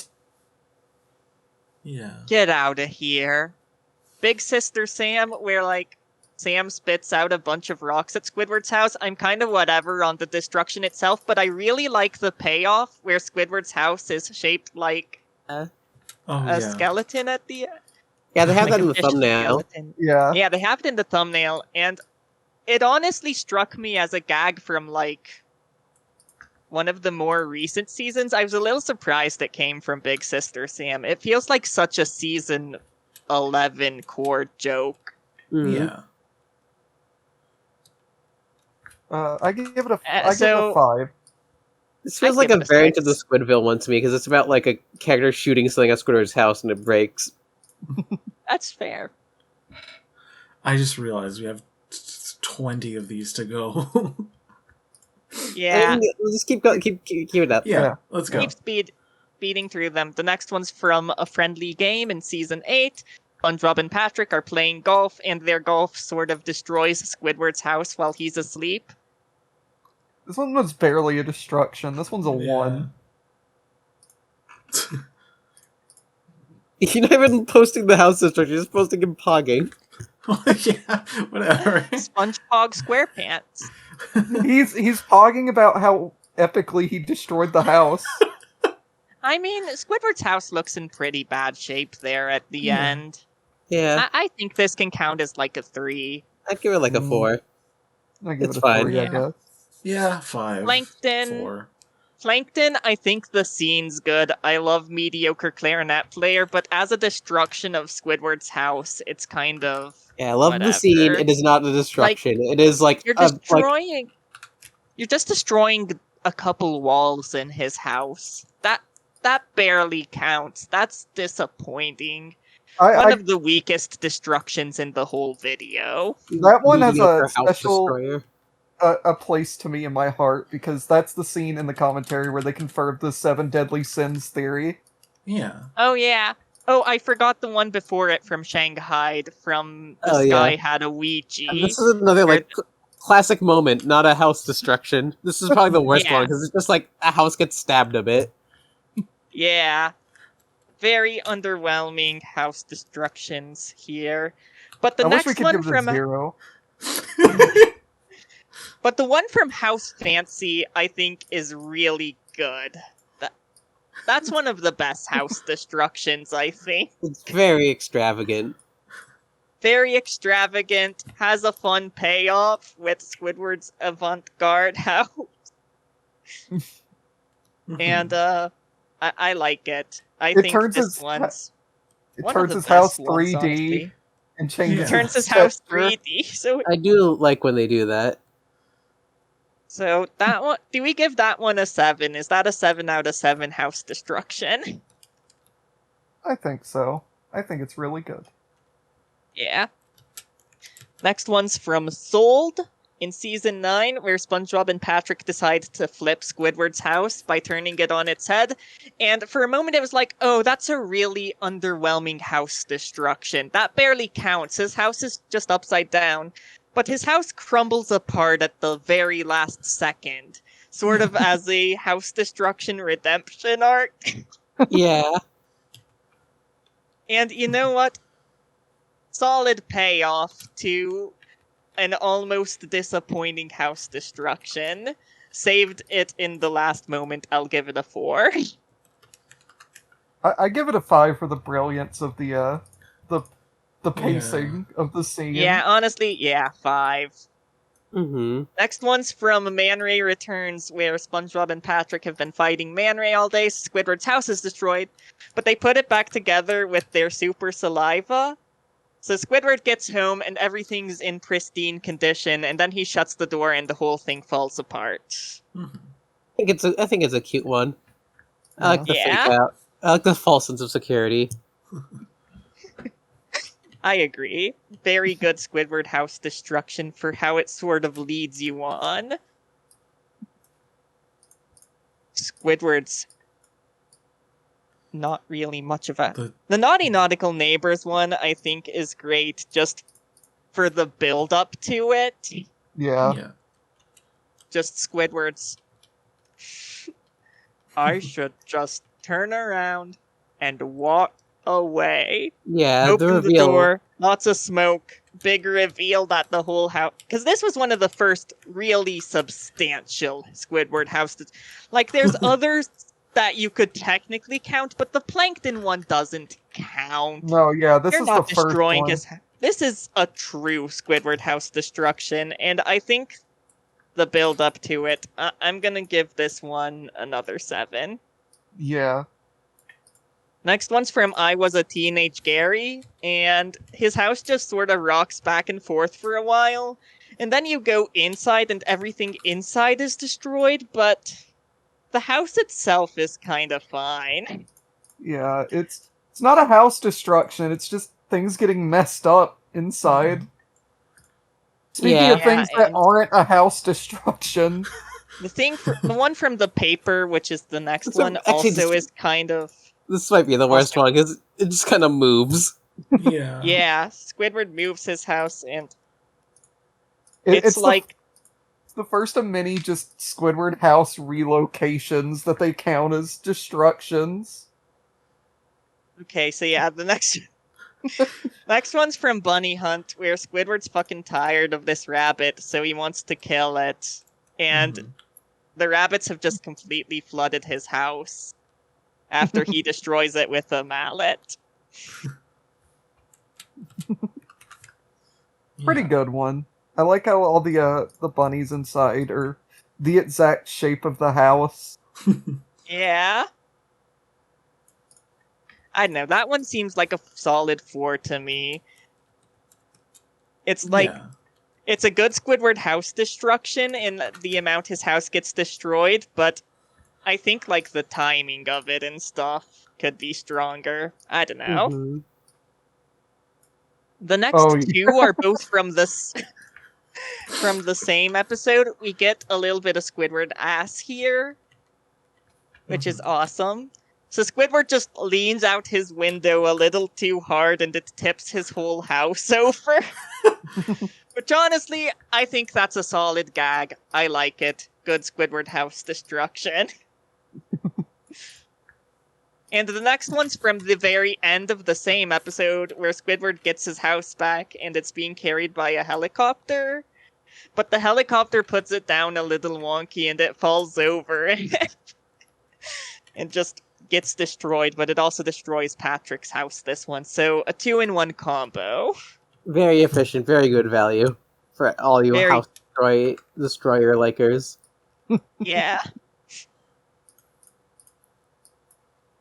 Yeah. Get out of here. Big Sister Sam, where Sam spits out a bunch of rocks at Squidward's house. I'm kind of whatever on the destruction itself, but I really like the payoff where Squidward's house is shaped like a skeleton at the end. Yeah, they have that in the thumbnail. Skeleton. Yeah. Yeah, they have it in the thumbnail, and it honestly struck me as a gag from one of the more recent seasons. I was a little surprised it came from Big Sister Sam. It feels like such a season 11 core joke. Mm-hmm. Yeah. I give it a 5. This feels like a variant of the Squidville one to me, because it's about a character shooting something at Squidward's house and it breaks. That's fair. I just realized we have 20 of these to go. Yeah. We'll just keep it up. Yeah, let's go. Keep speeding through them. The next one's from A Friendly Game in Season 8. SpongeBob and Patrick are playing golf, and their golf sort of destroys Squidward's house while he's asleep. This one was barely a destruction. This one's a 1. You're not even posting the house destruction, you're just posting him pogging. Yeah, whatever. SpongeBob SquarePants. He's pogging about how epically he destroyed the house. I mean, Squidward's house looks in pretty bad shape there at the end. Yeah. I think this can count as like a 3. I'd give it like a 4. I give It's it a fine. 3, I guess. Yeah, 5. Plankton, I think the scene's good. I love mediocre clarinet player, but as a destruction of Squidward's house, it's kind of Yeah, I love whatever. the scene. It is not a destruction. It is like You're destroying. You're just destroying a couple walls in his house. That barely counts. That's disappointing. One of the weakest destructions in the whole video. That one has a mediocre house special destroyer. a place to me in my heart because that's the scene in the commentary where they confirmed the 7 deadly sins theory. Yeah. Oh yeah. Oh, I forgot the one before it from Shanghai. From the sky had a Ouija. And this is another like classic moment, not a house destruction. This is probably the worst one because it's just like a house gets stabbed a bit. Yeah. Very underwhelming house destructions here. But the I wish next we could one give it a from 0. But the one from House Fancy, I think, is really good. That's one of the best house destructions, I think. It's very extravagant. Very extravagant, has a fun payoff with Squidward's avant-garde house. And, I like it. I think this one's It one turns of the his house best ones, 3D honestly. and changes It turns his its house texture. 3D, so... I do like when they do that. So, that one... Do we give that one a 7? Is that a 7 out of 7 house destruction? I think so. I think it's really good. Yeah. Next one's from Sold in Season 9, where SpongeBob and Patrick decide to flip Squidward's house by turning it on its head. And for a moment it was like, oh, that's a really underwhelming house destruction. That barely counts. His house is just upside down. But his house crumbles apart at the very last second. Sort of as a house destruction redemption arc. Yeah. And you know what? Solid payoff to an almost disappointing house destruction. Saved it in the last moment. I'll give it a 4. I give it a 5 for the brilliance of the pacing of the scene. Yeah, honestly, yeah, 5. Mm-hmm. Next one's from Man Ray Returns, where SpongeBob and Patrick have been fighting Man Ray all day. Squidward's house is destroyed, but they put it back together with their super saliva. So Squidward gets home and everything's in pristine condition, and then he shuts the door and the whole thing falls apart. Mm-hmm. I think it's a cute one. I like the fake Yeah? out. I like the false sense of security. I agree. Very good Squidward house destruction for how it sort of leads you on. Squidward's not really much of a... The Naughty Nautical Neighbors one, I think, is great just for the build-up to it. Yeah. Just Squidward's... I should just turn around and walk away. Yeah, Open the the reveal. door, lots of smoke, big reveal that the whole house... Because this was one of the first really substantial Squidward houses. Like, there's others that you could technically count, but the Plankton one doesn't count. No, yeah, this You're is not the first destroying one. his... This is a true Squidward house destruction, and I think the build-up to it, I'm gonna give this one another 7. Yeah. Next one's from I Was a Teenage Gary, and his house just sort of rocks back and forth for a while, and then you go inside and everything inside is destroyed, but the house itself is kind of fine. Yeah, it's not a house destruction, it's just things getting messed up inside. Speaking of things that aren't a house destruction. The one from the paper, which is the next one, actually, also is kind of... This might be the worst one because it just kind of moves. Yeah. Yeah, Squidward moves his house, and It's like... the first of many just Squidward house relocations that they count as destructions. Okay, so yeah, the next one's from Bunny Hunt, where Squidward's fucking tired of this rabbit, so he wants to kill it. And the rabbits have just completely flooded his house after he destroys it with a mallet. Pretty good one. I like how all the bunnies inside are the exact shape of the house. Yeah. I don't know, that one seems like a solid 4 to me. It's like, it's a good Squidward house destruction in the amount his house gets destroyed, but I think like the timing of it and stuff could be stronger. I don't know. Mm-hmm. The next two are both from this from the same episode. We get a little bit of Squidward ass here, which is awesome. So Squidward just leans out his window a little too hard and it tips his whole house over. Which honestly, I think that's a solid gag. I like it. Good Squidward house destruction. And the next one's from the very end of the same episode, where Squidward gets his house back and it's being carried by a helicopter. But the helicopter puts it down a little wonky and it falls over and just gets destroyed, but it also destroys Patrick's house this one. So a 2-in-1 combo. Very efficient, very good value for all you house destroyer likers. Yeah.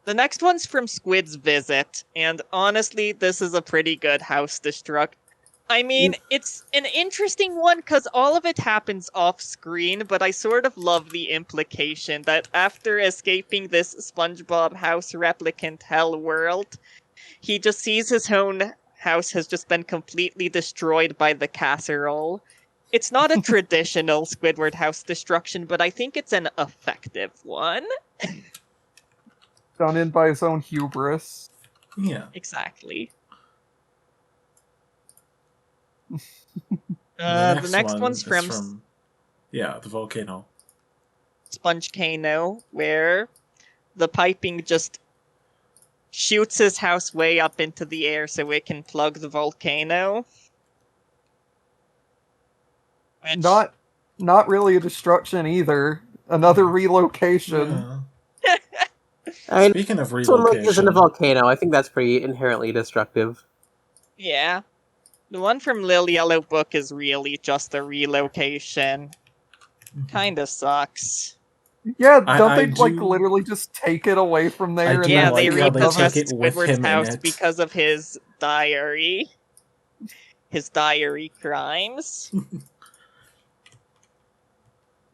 The next one's from Squid's Visit, and honestly, this is a pretty good house destruct. I mean, it's an interesting one because all of it happens off-screen, but I sort of love the implication that after escaping this SpongeBob house replicant hell world, he just sees his own house has just been completely destroyed by the casserole. It's not a traditional Squidward house destruction, but I think it's an effective one. Done in by his own hubris. Yeah. Exactly. The next one's from the volcano. Spongecano, where the piping just shoots his house way up into the air so it can plug the volcano. Which... Not really a destruction either. Another relocation. Yeah. I mean, Speaking of this one relocation, isn't a volcano. I think that's pretty inherently destructive. Yeah. The one from Lil Yellow Book is really just a relocation. Kinda sucks. Yeah, don't they literally just take it away from there? Yeah, they like repossessed take it with Squidward's him house in it. because of his diary. His diary crimes.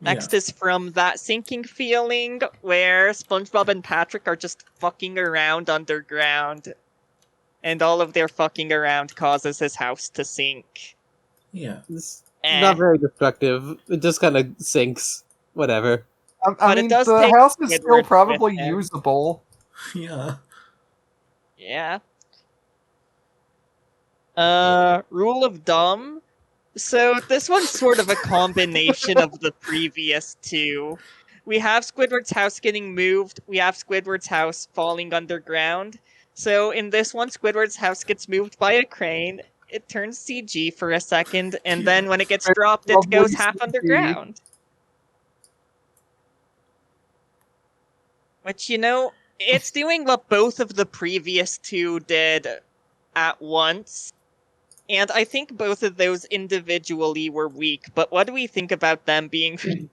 Next is from That Sinking Feeling, where SpongeBob and Patrick are just fucking around underground. And all of their fucking around causes his house to sink. Yeah. It's not very destructive. It just kind of sinks. Whatever. I mean, the house is still probably usable. Yeah. Yeah. Rule of Dumb. So this one's sort of a combination of the previous two. We have Squidward's house getting moved. We have Squidward's house falling underground. So in this one, Squidward's house gets moved by a crane. It turns CG for a second, and then when it gets dropped, it goes half underground. Which, you know, it's doing what both of the previous two did at once. And I think both of those individually were weak, but what do we think about them being...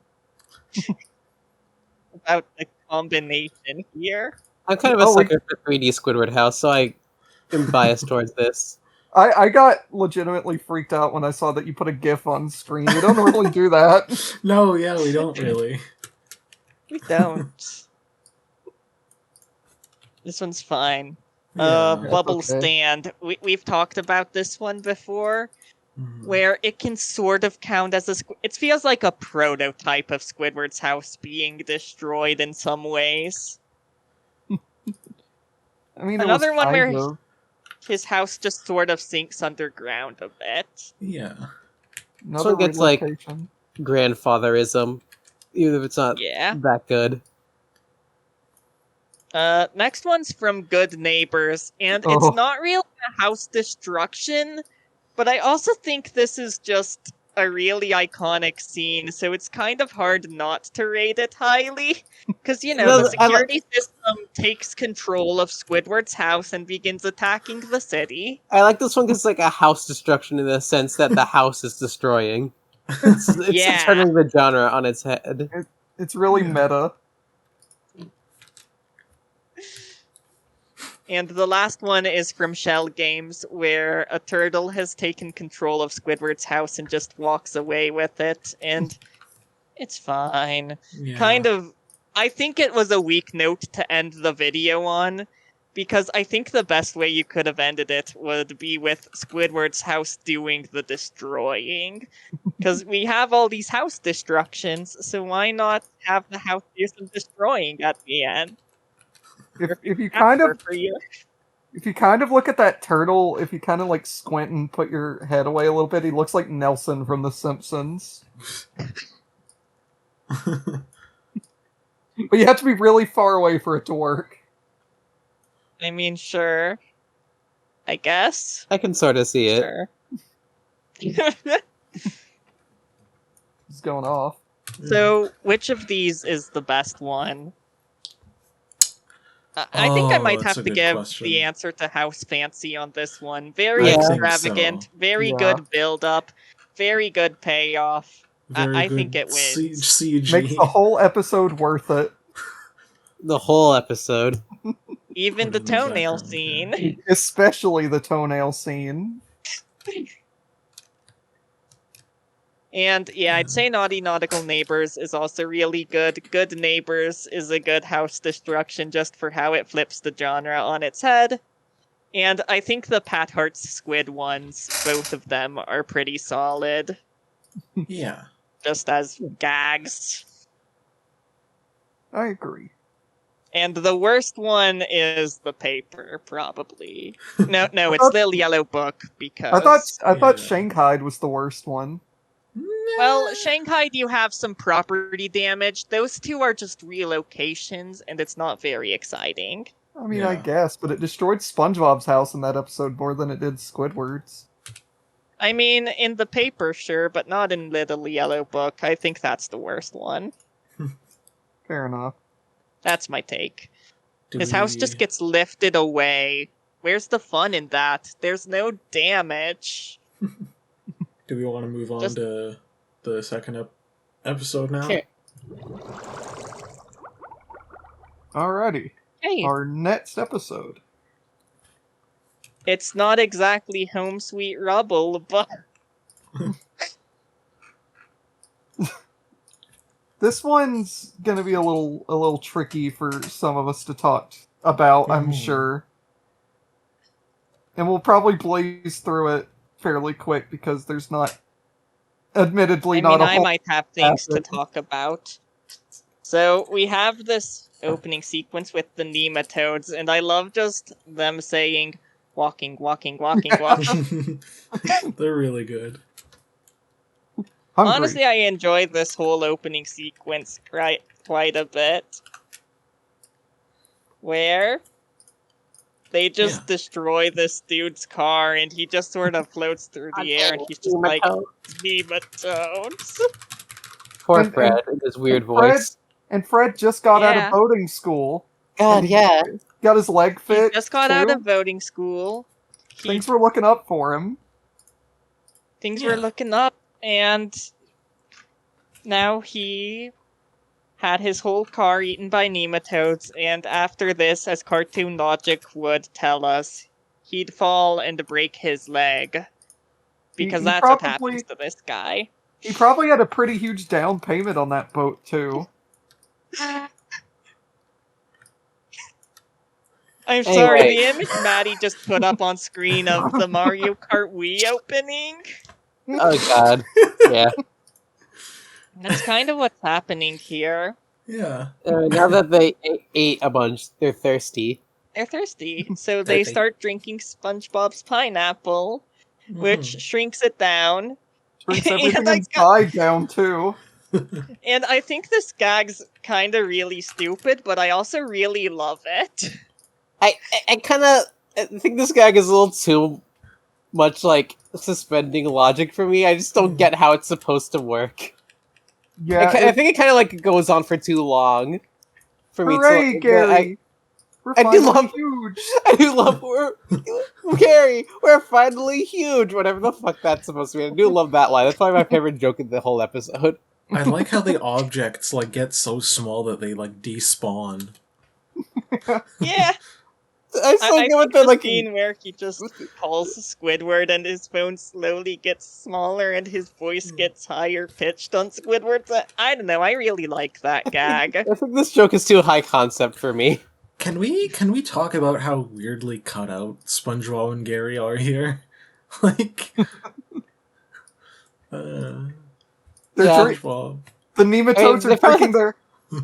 about the combination here? I'm kind of a sucker for 3D Squidward house, so I am biased towards this. I got legitimately freaked out when I saw that you put a GIF on screen. We don't normally do that. No, yeah, we don't really. We don't. This one's fine. Yeah, Bubble Stand. We've talked about this one before, where it can sort of count as a... It feels like a prototype of Squidward's house being destroyed in some ways. I mean, another one where his house just sort of sinks underground a bit. Yeah. So it gets like grandfatherism, even if it's not Yeah. that good. Next one's from Good Neighbors, and Oh. it's not really a house destruction, but I also think this is just a really iconic scene, so it's kind of hard not to rate it highly. Because, you know, No, the security system takes control of Squidward's house and begins attacking the city. I like this one because it's like a house destruction in the sense that the house is destroying. It's Yeah. turning the genre on its head. It's really Yeah. meta. And the last one is from Shell Games, where a turtle has taken control of Squidward's house and just walks away with it, and it's fine. Yeah. Kind of, I think it was a weak note to end the video on, because I think the best way you could have ended it would be with Squidward's house doing the destroying. Because we have all these house destructions, so why not have the house do some destroying at the end? If you kind of For you. If you kind of look at that turtle, if you kind of like squint and put your head away a little bit, he looks like Nelson from The Simpsons. But you have to be really far away for it to work. I mean, sure. I guess. I can sort of see it. Sure. It's going off. So, which of these is the best one? I think I might that's have a to good give question. the answer to House Fancy on this one. Very I think extravagant, so. very Yeah. good build-up, very good payoff. Very I good think it wins. CG. Makes the whole episode worth it. The whole episode. Even Put the it in the toenail background, scene. Especially the toenail scene. And yeah, I'd say Naughty Nautical Neighbors is also really good. Good Neighbors is a good house destruction just for how it flips the genre on its head. And I think the Pat Hart's Squid ones, both of them, are pretty solid. Yeah. Just as gags. I agree. And the worst one is the paper, probably. No, it's the Yellow Book, because... I thought Yeah. Shanghai was the worst one. Well, Shanghai, you have some property damage. Those two are just relocations, and it's not very exciting. I mean, I Yeah. guess, but it destroyed SpongeBob's house in that episode more than it did Squidward's. I mean, in the paper, sure, but not in Little Yellow Book. I think that's the worst one. Fair enough. That's my take. Do His house just gets lifted away. Where's the fun in that? There's no damage. Do we want to move on Just- to the second episode now? Okay. Alrighty. Hey, Our next episode. it's not exactly Home Sweet Rubble, but... This one's gonna be a little tricky for some of us to talk about, I'm Ooh. sure. And we'll probably blaze through it fairly quick because there's not, admittedly, I not mean, a I whole. might have things to asset. talk about. So, we have this opening sequence with the nematodes, and I love just them saying, walking, walking, walking, walking. They're really good. Hungry. Honestly, I enjoyed this whole opening sequence quite a bit. Where they just Yeah. destroy this dude's car, and he just sort of floats through the air, and he's just like, nematodes. Poor And- Fred and his weird Fred- voice. And Fred just got out Yeah. of boating school. God, yeah. Got his leg He fit. just got out too. of voting school. Things were looking up for him. Things Yeah. were looking up, and now he had his whole car eaten by nematodes, and after this, as cartoon logic would tell us, he'd fall and break his leg. Because he that's what probably- happens to this guy. He probably had a pretty huge down payment on that boat too. I'm sorry, Anyway. the image Maddie just put up on screen of the Mario Kart Wii opening, Oh god. Yeah. that's kind of what's happening here. Yeah. Now that they ate a bunch, they're thirsty. They're thirsty, so they think- start drinking SpongeBob's pineapple, which Mhm. shrinks it down, Brings everything I inside down, too. And I think this gag's kind of really stupid, but I also really love it. I think this gag is a little too much like suspending logic for me. I just don't get how it's supposed to work. Yeah, I think it kind of like goes on for too long for me. Hooray, Gary! We're I do finally love- huge! I do love Gary. We're finally huge. Whatever the fuck that's supposed to be. I do love that line. That's probably my favorite joke in the whole episode. I like how the objects like get so small that they like despawn. Yeah. I still I give it think the the like. scene where he just calls Squidward and his phone slowly gets smaller and his voice gets higher pitched on Squidward. I don't know, I really like that gag. I think this joke is too high concept for me. Can we talk about how weirdly cut out SpongeBob and Gary are here? Like, They're Yeah. SpongeBob. The nematodes They are probably- drinking their...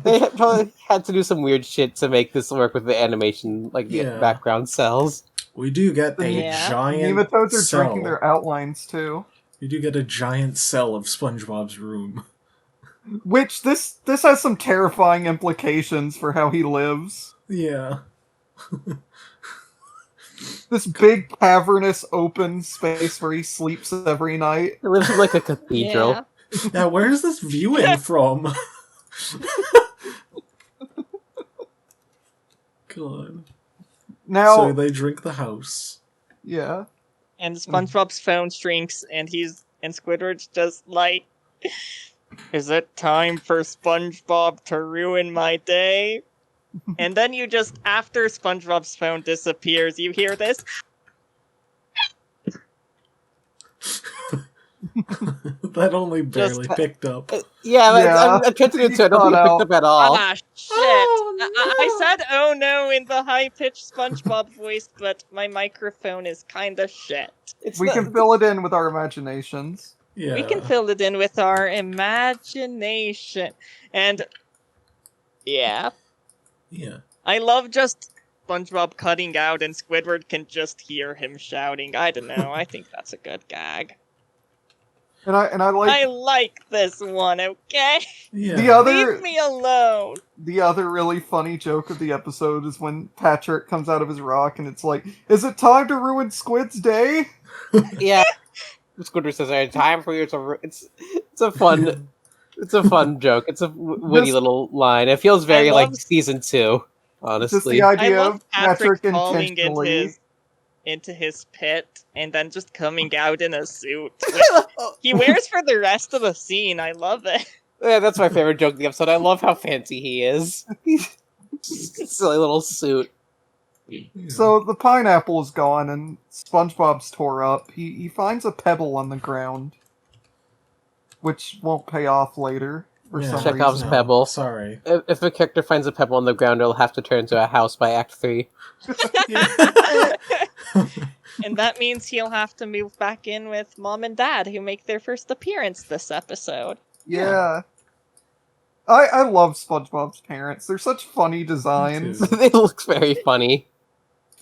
They probably had to do some weird shit to make this work with the animation, like the Yeah. background cells. We do get a Yeah. giant Nematodes are cell. drinking their outlines, too. We do get a giant cell of SpongeBob's room. Which, this has some terrifying implications for how he lives. Yeah. This big, cavernous, open space where he sleeps every night. It lives in like a cathedral. Yeah. Now, where is this viewing from? God. Now, So they drink the house. yeah. And SpongeBob's phone shrinks and Squidward's just like, is it time for SpongeBob to ruin my day? And then you just, after SpongeBob's phone disappears, you hear this. That only barely Just- picked up. Yeah, Yeah. I tried to do it too. I don't think it Cut picked up at all. Ah, shit. Oh, I said, oh no, in the high-pitched SpongeBob voice, but my microphone is kinda shit. It's We not- can fill it in with our imaginations. Yeah. We can fill it in with our imagination. And, yeah. Yeah. I love just SpongeBob cutting out and Squidward can just hear him shouting. I don't know, I think that's a good gag. And I like I like this one, okay? Yeah. the other Leave me alone! the other really funny joke of the episode is when Patrick comes out of his rock and it's like, is it time to ruin Squid's day? Yeah. Squidward says, "It's time for you to." It's a fun joke. It's a witty This- little line. It feels very I like love- season 2, Just honestly. the I idea love of Patrick Patrick falling intentionally. into his pit and then just coming out in a suit. Which he wears for the rest of the scene. I love it. Yeah, that's my favorite joke of the episode. I love how fancy he is. Silly little suit. Yeah. So the pineapple is gone and SpongeBob's tore up. He finds a pebble on the ground, which won't pay off later for Yeah. some Chekhov's reason. pebble. Sorry. If a character finds a pebble on the ground, it'll have to turn into a house by Act 3. And that means he'll have to move back in with Mom and Dad, who make their first appearance this episode. Yeah. I love SpongeBob's parents. They're such funny designs. too. They look very funny.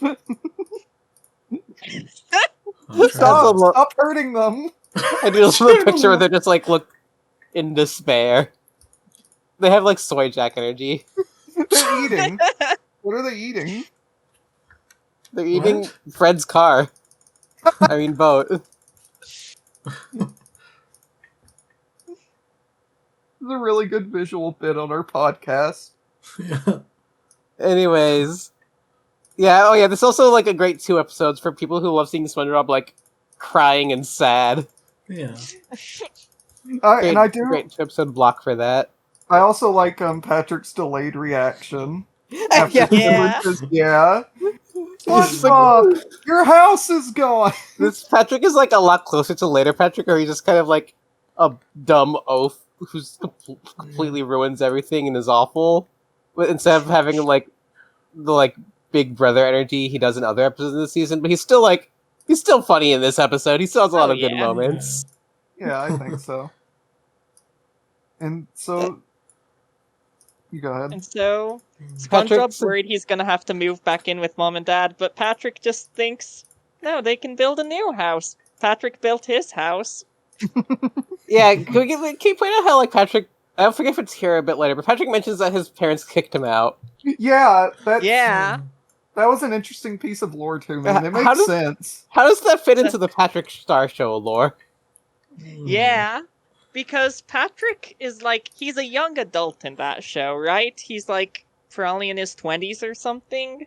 I'm Stop. trying Stop hurting them. I do love the picture where they're just like look in despair. They have like soy jack energy. They're eating. What are they eating? They're eating What? Fred's car. I mean boat. This is a really good visual bit on our podcast. yeah. Anyways. Yeah, oh yeah, this is also like a great 2 episodes for people who love seeing SpongeBob like crying and sad. Yeah. Great, And I do. great 2-episode block for that. I also like Patrick's delayed reaction. After Yeah. Squidward says, yeah. It's like- SpongeBob, your house is gone. This Patrick is like a lot closer to later Patrick, or he's just kind of like a dumb oaf who's completely ruins everything and is awful. But instead of having like the like big brother energy he does in other episodes of the season, but he's still funny in this episode. He still has a lot Oh, of good yeah. moments. Yeah, I think so. And so, you go ahead. And so, Patrick's- SpongeBob's worried he's gonna have to move back in with Mom and Dad, but Patrick just thinks, no, they can build a new house. Patrick built his house. Yeah, can you point out how like Patrick? I don't forget if it's here a bit later, but Patrick mentions that his parents kicked him out. Yeah, Yeah. that was an interesting piece of lore to me, and it How makes does- sense. How does that fit into the Patrick Star Show lore? Yeah. Because Patrick is like, he's a young adult in that show, right? He's like probably in his 20s or something.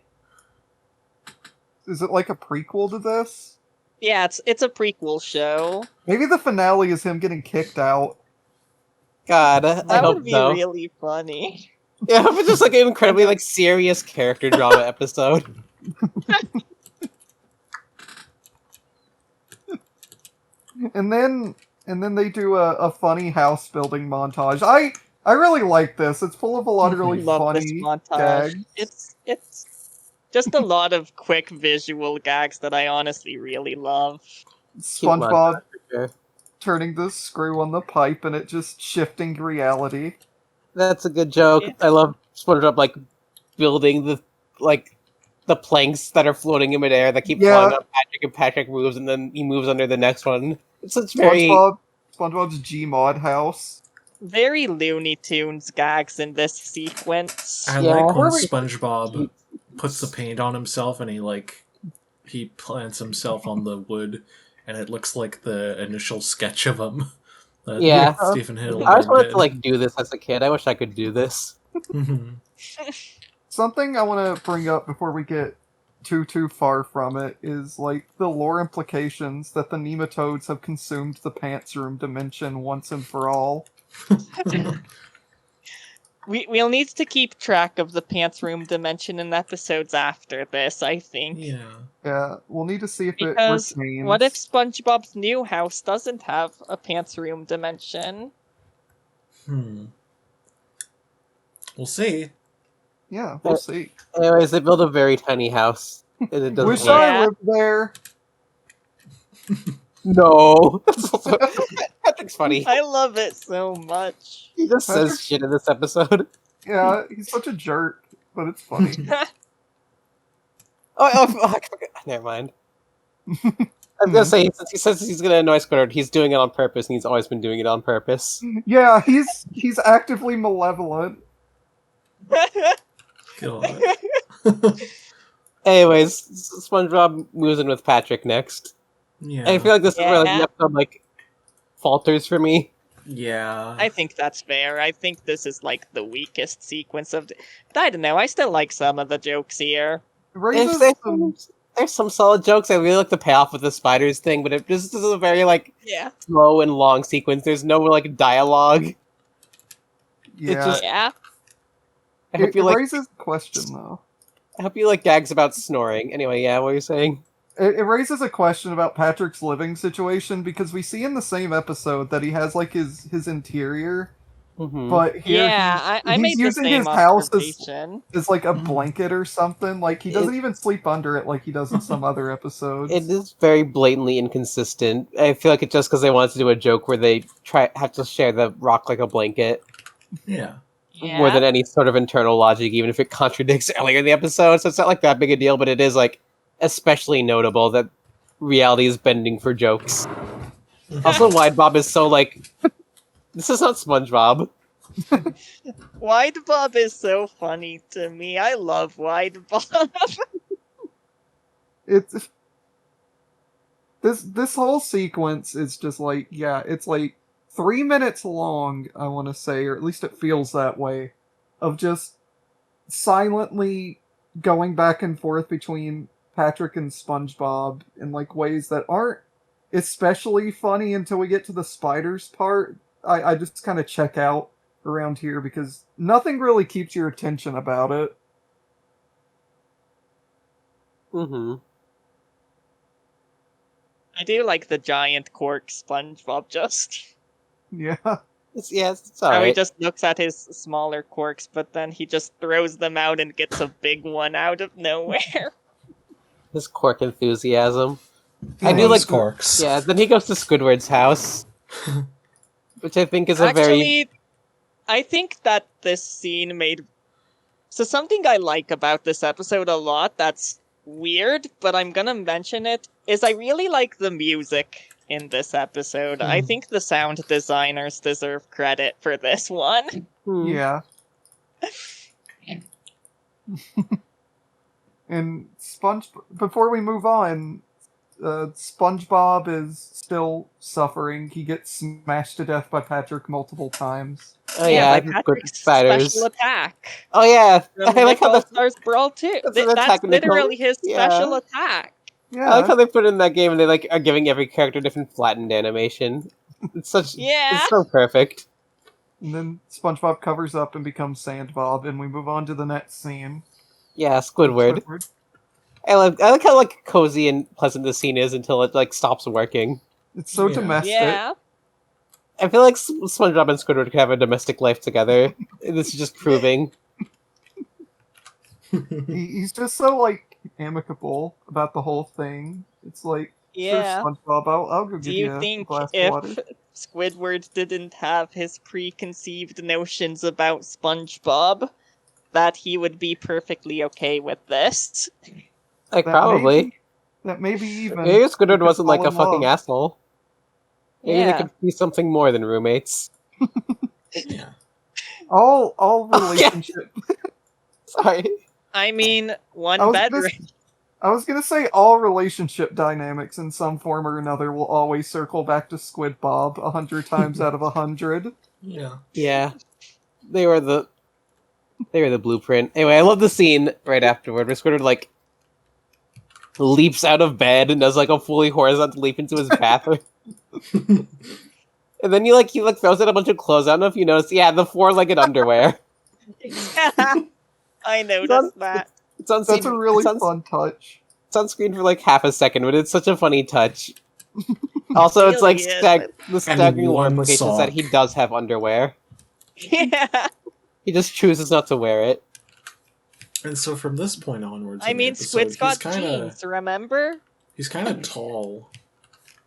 Is it like a prequel to this? Yeah, it's a prequel show. Maybe the finale is him getting kicked out. God, I That hope would be so. really funny. Yeah, I hope it's just like an incredibly like serious character drama episode. And then they do a funny house building montage. I really like this. It's full of a lot of really Love this funny montage. gags. It's just a lot of quick visual gags that I honestly really love. Cute SpongeBob montage for sure. turning the screw on the pipe and it just shifting to reality. That's a good joke. Yeah. I love SpongeBob like building the planks that are floating in midair that keep flying up Patrick, and Patrick moves, and then he moves under the next one. It's such very SpongeBob's Gmod house. Very Looney Tunes gags in this sequence. I Yeah. like when SpongeBob puts the paint on himself and he plants himself on the wood, and it looks like the initial sketch of him. That Yeah. Stephen Hillenburg I always wanted did. to like do this as a kid. I wish I could do this. Something I want to bring up before we get too far from it is like the lore implications that the nematodes have consumed the pants room dimension once and for all. We'll need to keep track of the pants room dimension in episodes after this, I think. Yeah, we'll need to see if Because it retains. what if SpongeBob's new house doesn't have a pants room dimension? We'll see. Yeah, we'll see. Anyways, they build a very tiny house, and it doesn't Wish work. I lived there. No. Patrick's funny. I love it so much. He just says shit in this episode. Yeah, he's such a jerk, but it's funny. Never mind. I was gonna say, since he says he's gonna annoy Squidward, he's doing it on purpose, and he's always been doing it on purpose. Yeah, he's actively malevolent. God. Anyways, SpongeBob moves in with Patrick next. Yeah. And I feel like this is where the episode like falters for me. Yeah. I think that's fair. I think this is like the weakest sequence of. But I don't know. I still like some of the jokes here. There's some solid jokes. I really like the payoff with the spiders thing, but this is a very like slow and long sequence. There's no like dialogue. Yeah. I hope you like raises a question though. I hope you like gags about snoring. Anyway, yeah, what were you saying? It raises a question about Patrick's living situation because we see in the same episode that he has like his interior, but here I he's made using the same his house observation. as like a blanket or something. Like he doesn't even sleep under it like he does in some other episodes. It is very blatantly inconsistent. I feel like it's just because they wanted to do a joke where they have to share the rock like a blanket. Yeah. More than any sort of internal logic, even if it contradicts earlier in the episode. So it's not like that big a deal, but it is like especially notable that reality is bending for jokes. Also, Wide Bob is so like, this is not SpongeBob. Wide Bob is so funny to me. I love Wide Bob. It's this whole sequence is just like, yeah, it's like 3 minutes long, I want to say, or at least it feels that way, of just silently going back and forth between Patrick and SpongeBob in like ways that aren't especially funny until we get to the spiders part. I just kind of check out around here because nothing really keeps your attention about it. I do like the giant cork SpongeBob just. Yeah. It's How alright. he just looks at his smaller corks, but then he just throws them out and gets a big one out of nowhere. His cork enthusiasm. I do like corks. Yeah, then he goes to Squidward's house. Which I think is Actually, I think that this scene made... So something I like about this episode a lot that's weird, but I'm gonna mention it, is I really like the music in this episode. I think the sound designers deserve credit for this one. Yeah. And before we move on, SpongeBob is still suffering. He gets smashed to death by Patrick multiple times. Oh yeah, by good Patrick's spiders. special attack. Oh yeah, From I like how All Stars Brawl 2. that's an That's attack when they literally call- his yeah. special attack. Yeah. I like how they put it in that game and they like are giving every character different flattened animation. It's so perfect. And then SpongeBob covers up and becomes Sandbob, and we move on to the next scene. Yeah, Squidward. I like how like cozy and pleasant the scene is until it like stops working. It's so Yeah. domestic. Yeah. I feel like SpongeBob and Squidward could have a domestic life together. This is just proving. He's just so like amicable about the whole thing. It's like, Yeah. sure, SpongeBob, I'll go Do give you a think glass of if water. Squidward didn't have his preconceived notions about SpongeBob, that he would be perfectly okay with this? Like That probably. Maybe even. Maybe Squidward could wasn't like fall a in fucking love. asshole. Maybe they Yeah. could be something more than roommates. Yeah. All Oh, yeah. relationship. Sorry. I mean, I one was gonna bedroom. I was gonna say all relationship dynamics in some form or another will always circle back to Squid Bob 100 times out of 100. Yeah. Yeah. They were the blueprint. Anyway, I love the scene right afterward where Squidward like leaps out of bed and does like a fully horizontal leap into his bathroom. And then he throws out a bunch of clothes. I don't know if you noticed. Yeah, the four-legged underwear. I noticed that. It's on That's screen. a really it's on, fun touch. It's on screen for like half a second, but it's such a funny touch. Also, it's like Really is. the staggering wore the implications that he sock. does have underwear. Yeah. He just chooses not to wear it. And so from this point onwards, I in the mean, episode, Squid's got jeans, remember? He's kind of tall.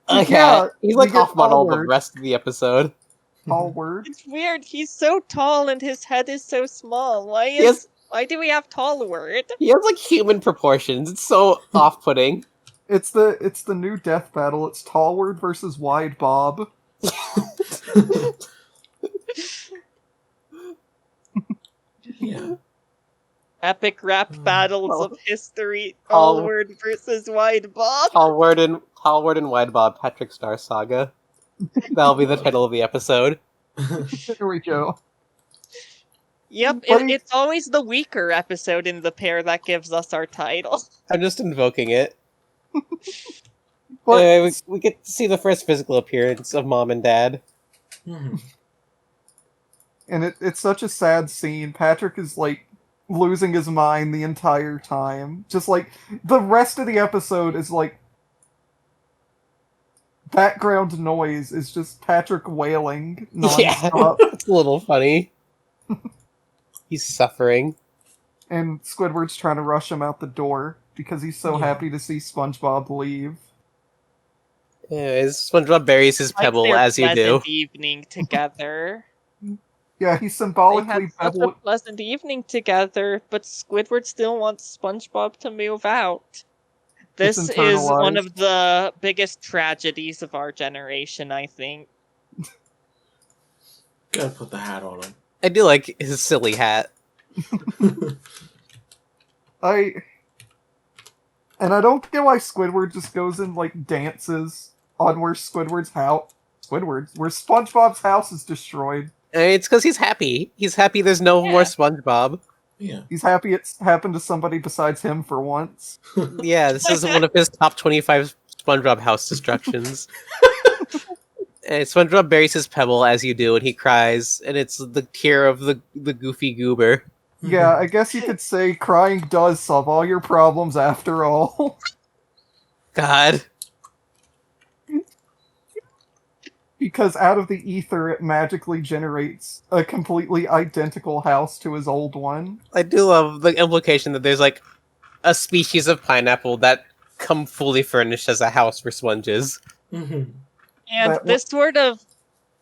Yeah, he's like we get off model the forward. rest of the episode. All word. It's weird. He's so tall and his head is so small. Yes. Why do we have tall word? He has like human proportions. It's so off-putting. It's the new death battle. It's Tallward versus Wide Bob. Yeah. Epic rap battles Oh. of history. Oh. All word versus Wide Bob. Tallward and Wide Bob Patrick Star Saga. That'll be the title of the episode. Here we go. Yep, But it's always the weaker episode in the pair that gives us our title. I'm just invoking it. But Anyway, we get to see the first physical appearance of Mom and Dad. Mhm. and it's such a sad scene. Patrick is like losing his mind the entire time. Just like the rest of the episode is like background noise is just Patrick wailing Yeah, nonstop. it's a little funny. He's suffering. And Squidward's trying to rush him out the door because he's so Yeah. happy to see SpongeBob leave. Anyways, SpongeBob buries his Like pebble their as you do. pleasant evening together. Yeah, he They symbolically had such a pebbled. pleasant evening together, but Squidward still wants SpongeBob to move out. This It's is one internalized. of the biggest tragedies of our generation, I think. Gotta put the hat on him. I do like his silly hat. I don't get why Squidward just goes and like dances on where Squidward's house. Where SpongeBob's house is destroyed. It's because he's happy. He's happy there's no Yeah. more SpongeBob. Yeah. He's happy it's happened to somebody besides him for once. Yeah, this is one of his top 25 SpongeBob house destructions. And SpongeBob buries his pebble as you do, and he cries, and it's the tear of the goofy goober. Yeah, I guess you could say crying does solve all your problems after all. God. Because out of the ether it magically generates a completely identical house to his old one. I do love the implication that there's like a species of pineapple that come fully furnished as a house for sponges. Mhm. And That this sort of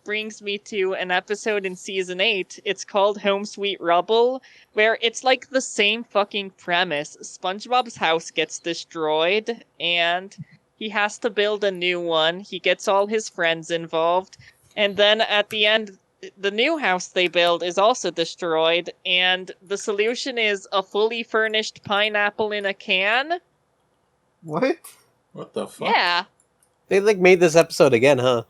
brings me to an episode in season 8. It's called Home Sweet Rubble, where it's like the same fucking premise. SpongeBob's house gets destroyed, and he has to build a new one. He gets all his friends involved, and then at the end, the new house they build is also destroyed, and the solution is a fully furnished pineapple in a can. What? What the fuck? Yeah, They like made this episode again, huh?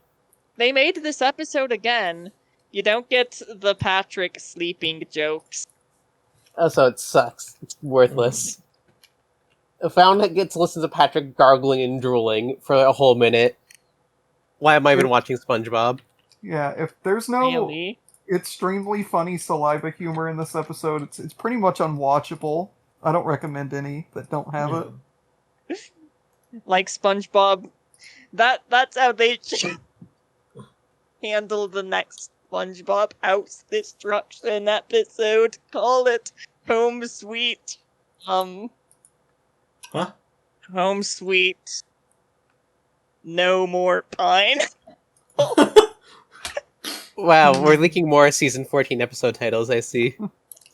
they made this episode again. You don't get the Patrick sleeping jokes. Oh, so it sucks. It's worthless. I found that gets to listen to Patrick gargling and drooling for a whole minute. Why am I even watching SpongeBob? Yeah, if there's no Really? extremely funny saliva humor in this episode, it's pretty much unwatchable. I don't recommend any that don't have it. Like SpongeBob. That's how they should handle the next SpongeBob house destruction episode. Call it Home Sweet. Huh? Home Sweet. No more pine. Wow, we're leaking more season 14 episode titles, I see.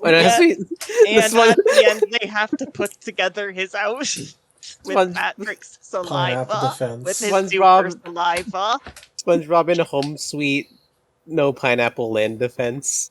Wait, no, Yeah, sweet. And This one- at the end, they have to put together his house with Sponge- Patrick's Pineapple saliva. defense. With his SpongeBob. super saliva. SpongeBob in a home sweet, no pineapple land defense.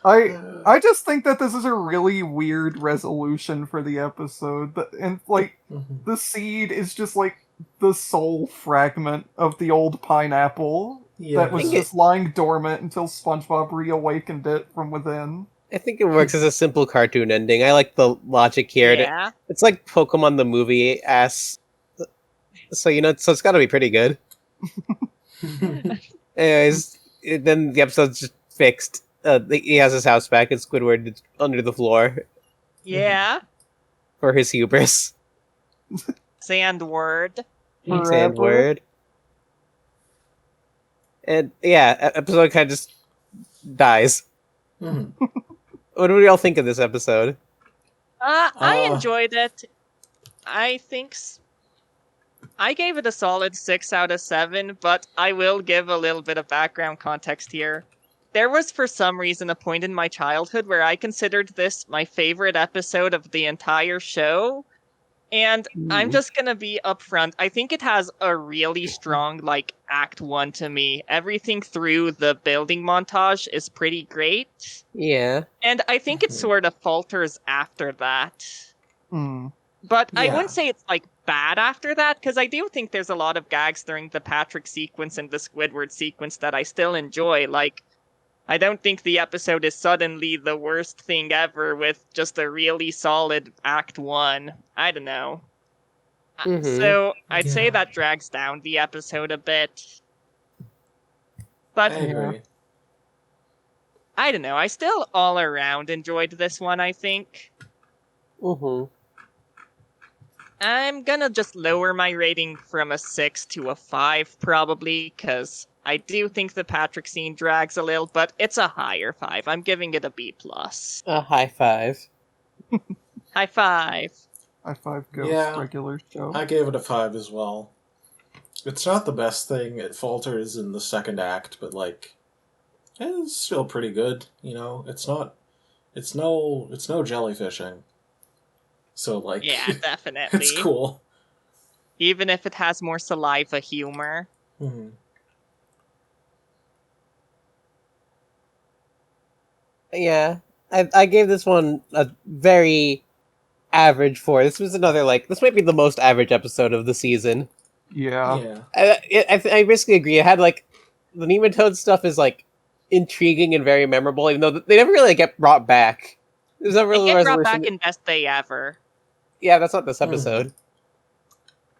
I just think that this is a really weird resolution for the episode, and like Mhm. the seed is just like the soul fragment of the old pineapple Yeah. that was think just lying dormant until SpongeBob reawakened it from within. I think it works as a simple cartoon ending. I like the logic here. Yeah. It's like Pokemon the movie ass. So, so it's gotta be pretty good. Anyways, then the episode's just fixed. He has his house back, and Squidward is under the floor Yeah. for his hubris. Sandward. Forever. Sandward. And yeah, episode kind of just dies. Mhm. What do y'all think of this episode? I Uh, enjoyed it. I think I gave it a solid 6 out of 7, but I will give a little bit of background context here. There was, for some reason, a point in my childhood where I considered this my favorite episode of the entire show. And I'm just gonna be upfront. I think it has a really strong, Act 1 to me. Everything through the building montage is pretty great. Yeah. And I think it Mhm. sort of falters after that. Hmm. But I Yeah. wouldn't say it's bad after that, because I do think there's a lot of gags during the Patrick sequence and the Squidward sequence that I still enjoy. I don't think the episode is suddenly the worst thing ever with just a really solid Act 1. I don't know. Mhm. So I'd say Yeah. that drags down the episode a bit. I But agree. I don't know. I still all around enjoyed this one, I think. Mm-hmm. I'm gonna just lower my rating from a 6 to a 5, probably, because I do think the Patrick scene drags a little, but it's a higher 5. I'm giving it a B+. A high five. High 5. High five Ghost Yeah. regular show. I gave it a 5 as well. It's not the best thing. It falters in the second act, but it's still pretty good. It's not. It's no jellyfishing. So Yeah, definitely. it's cool. Even if it has more saliva humor. Mhm. Yeah. I gave this one a very average 4. This was another, this might be the most average episode of the season. Yeah. Yeah. I basically agree. It had, the nematode stuff is, intriguing and very memorable, even though they never really get brought back. There's never They really a get brought resolution. back in Best Day Ever. Yeah, that's not this episode.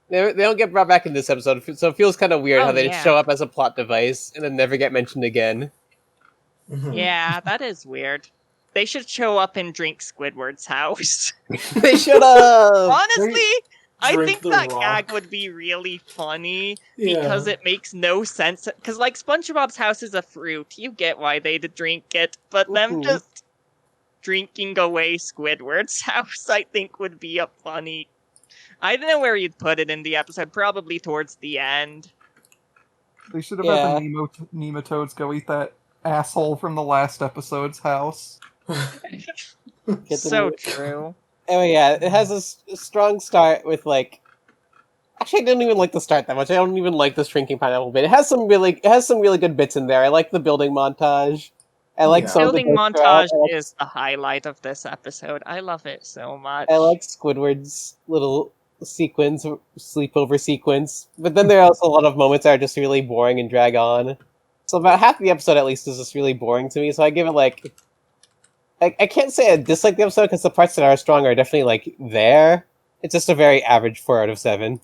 They don't get brought back in this episode, so it feels kind of weird Oh, how they yeah. show up as a plot device and then never get mentioned again. Mhm. Yeah, that is weird. They should show up and drink Squidward's house. They should have! Honestly, I Drink think the that rock. gag would be really funny Yeah. because it makes no sense. Because, SpongeBob's house is a fruit. You get why they'd drink it, but them Mhm. just drinking away Squidward's house, I think, would be a funny. I don't know where you'd put it in the episode. Probably towards the end. They should have had the nematodes go eat that asshole from the last episode's house. Get the So new- true. Oh yeah, it has a strong start with Actually, I didn't even like the start that much. I don't even like the shrinking pineapple bit. It has some really good bits in there. I like the building montage. I like Yeah. some of the Building bits throughout. montage is the highlight of this episode. I love it so much. I like Squidward's little sequence, sleepover sequence. But then there are also a lot of moments that are just really boring and drag on. So about half the episode, at least, is just really boring to me. So I give it like... I can't say I dislike the episode, because the parts that are strong are definitely, like, there. It's just a very average 4 out of 7.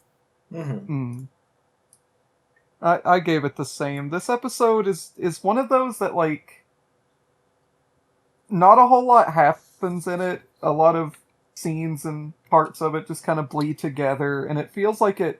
I gave it the same. This episode is one of those that, like, not a whole lot happens in it. A lot of scenes and parts of it just kind of bleed together, and it feels like it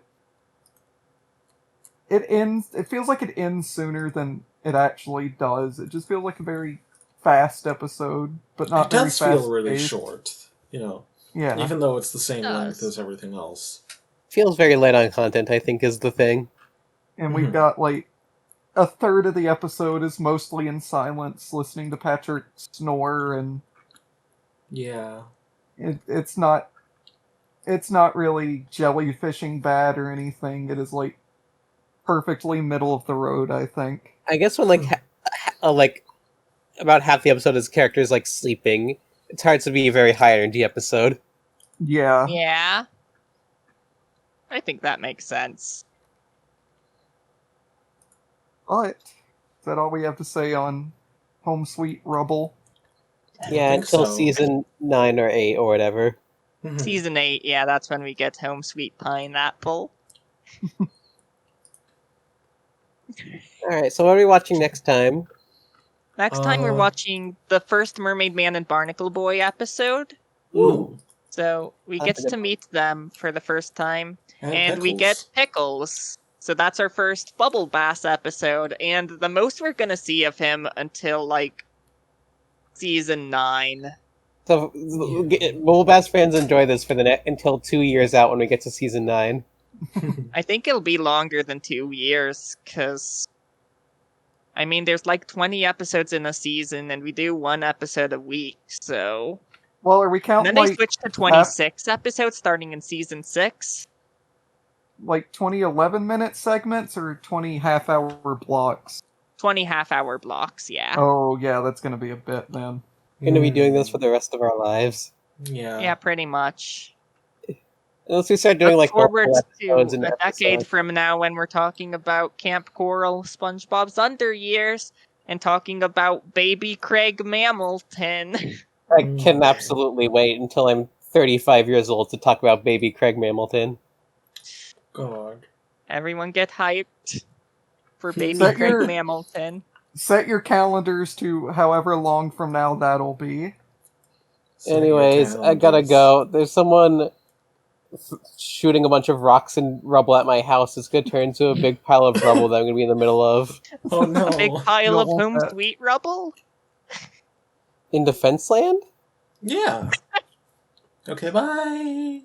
ends. It feels like it ends sooner than it actually does. It just feels like a very fast episode, but not very fast. It does feel really short, you know. Yeah. Even though it's the same length as everything else. Feels very light on content, I think, is the thing. And we've got, like, a third of the episode is mostly in silence, listening to Patrick snore, and... Yeah. It's not really jellyfishing bad or anything. It is, like, perfectly middle of the road, I think. I guess when, like, about half the episode is characters, like, sleeping, it's hard to be a very high energy episode. Yeah. Yeah. I think that makes sense. But, is that all we have to say on Home Sweet Rubble? Yeah, until season 9 or 8 or whatever. Season 8, yeah, that's when we get Home Sweet Pineapple. Alright, so what are we watching next time? Next time we're watching the first Mermaid Man and Barnacle Boy episode. Ooh. So we get to meet them for the first time. And we Pickles. get Pickles. So that's our first Bubble Bass episode. And the most we're going to see of him until, like, season 9. So, Bubble Bass fans enjoy this for until 2 years out when we get to season 9. I think it'll be longer than 2 years, because... I mean, there's like 20 episodes in a season, and we do 1 episode a week, so... Well, are we counting, and then they switch to 26 episodes starting in season 6. Like 20 11-minute segments or 20 half-hour blocks? 20 half-hour blocks, yeah. Oh, yeah, that's gonna be a bit, then. We're gonna be doing this for the rest of our lives. Yeah. Yeah, pretty much. Unless we start doing, Look like, forward to episodes a decade from now when we're talking about Camp Coral, SpongeBob's Under Years, and talking about baby Craig Mammilton. I can absolutely wait until I'm 35 years old to talk about baby Craig Mammilton. God. Everyone get hyped for baby Set Craig your- Mammilton. Set your calendars to however long from now that'll be. Anyways, I gotta go. There's someone shooting a bunch of rocks and rubble at my house. It's gonna turn into a big pile of rubble that I'm gonna be in the middle of. Oh no. A big pile of want Home that. Sweet rubble? In Defense Land? Yeah. Okay, bye.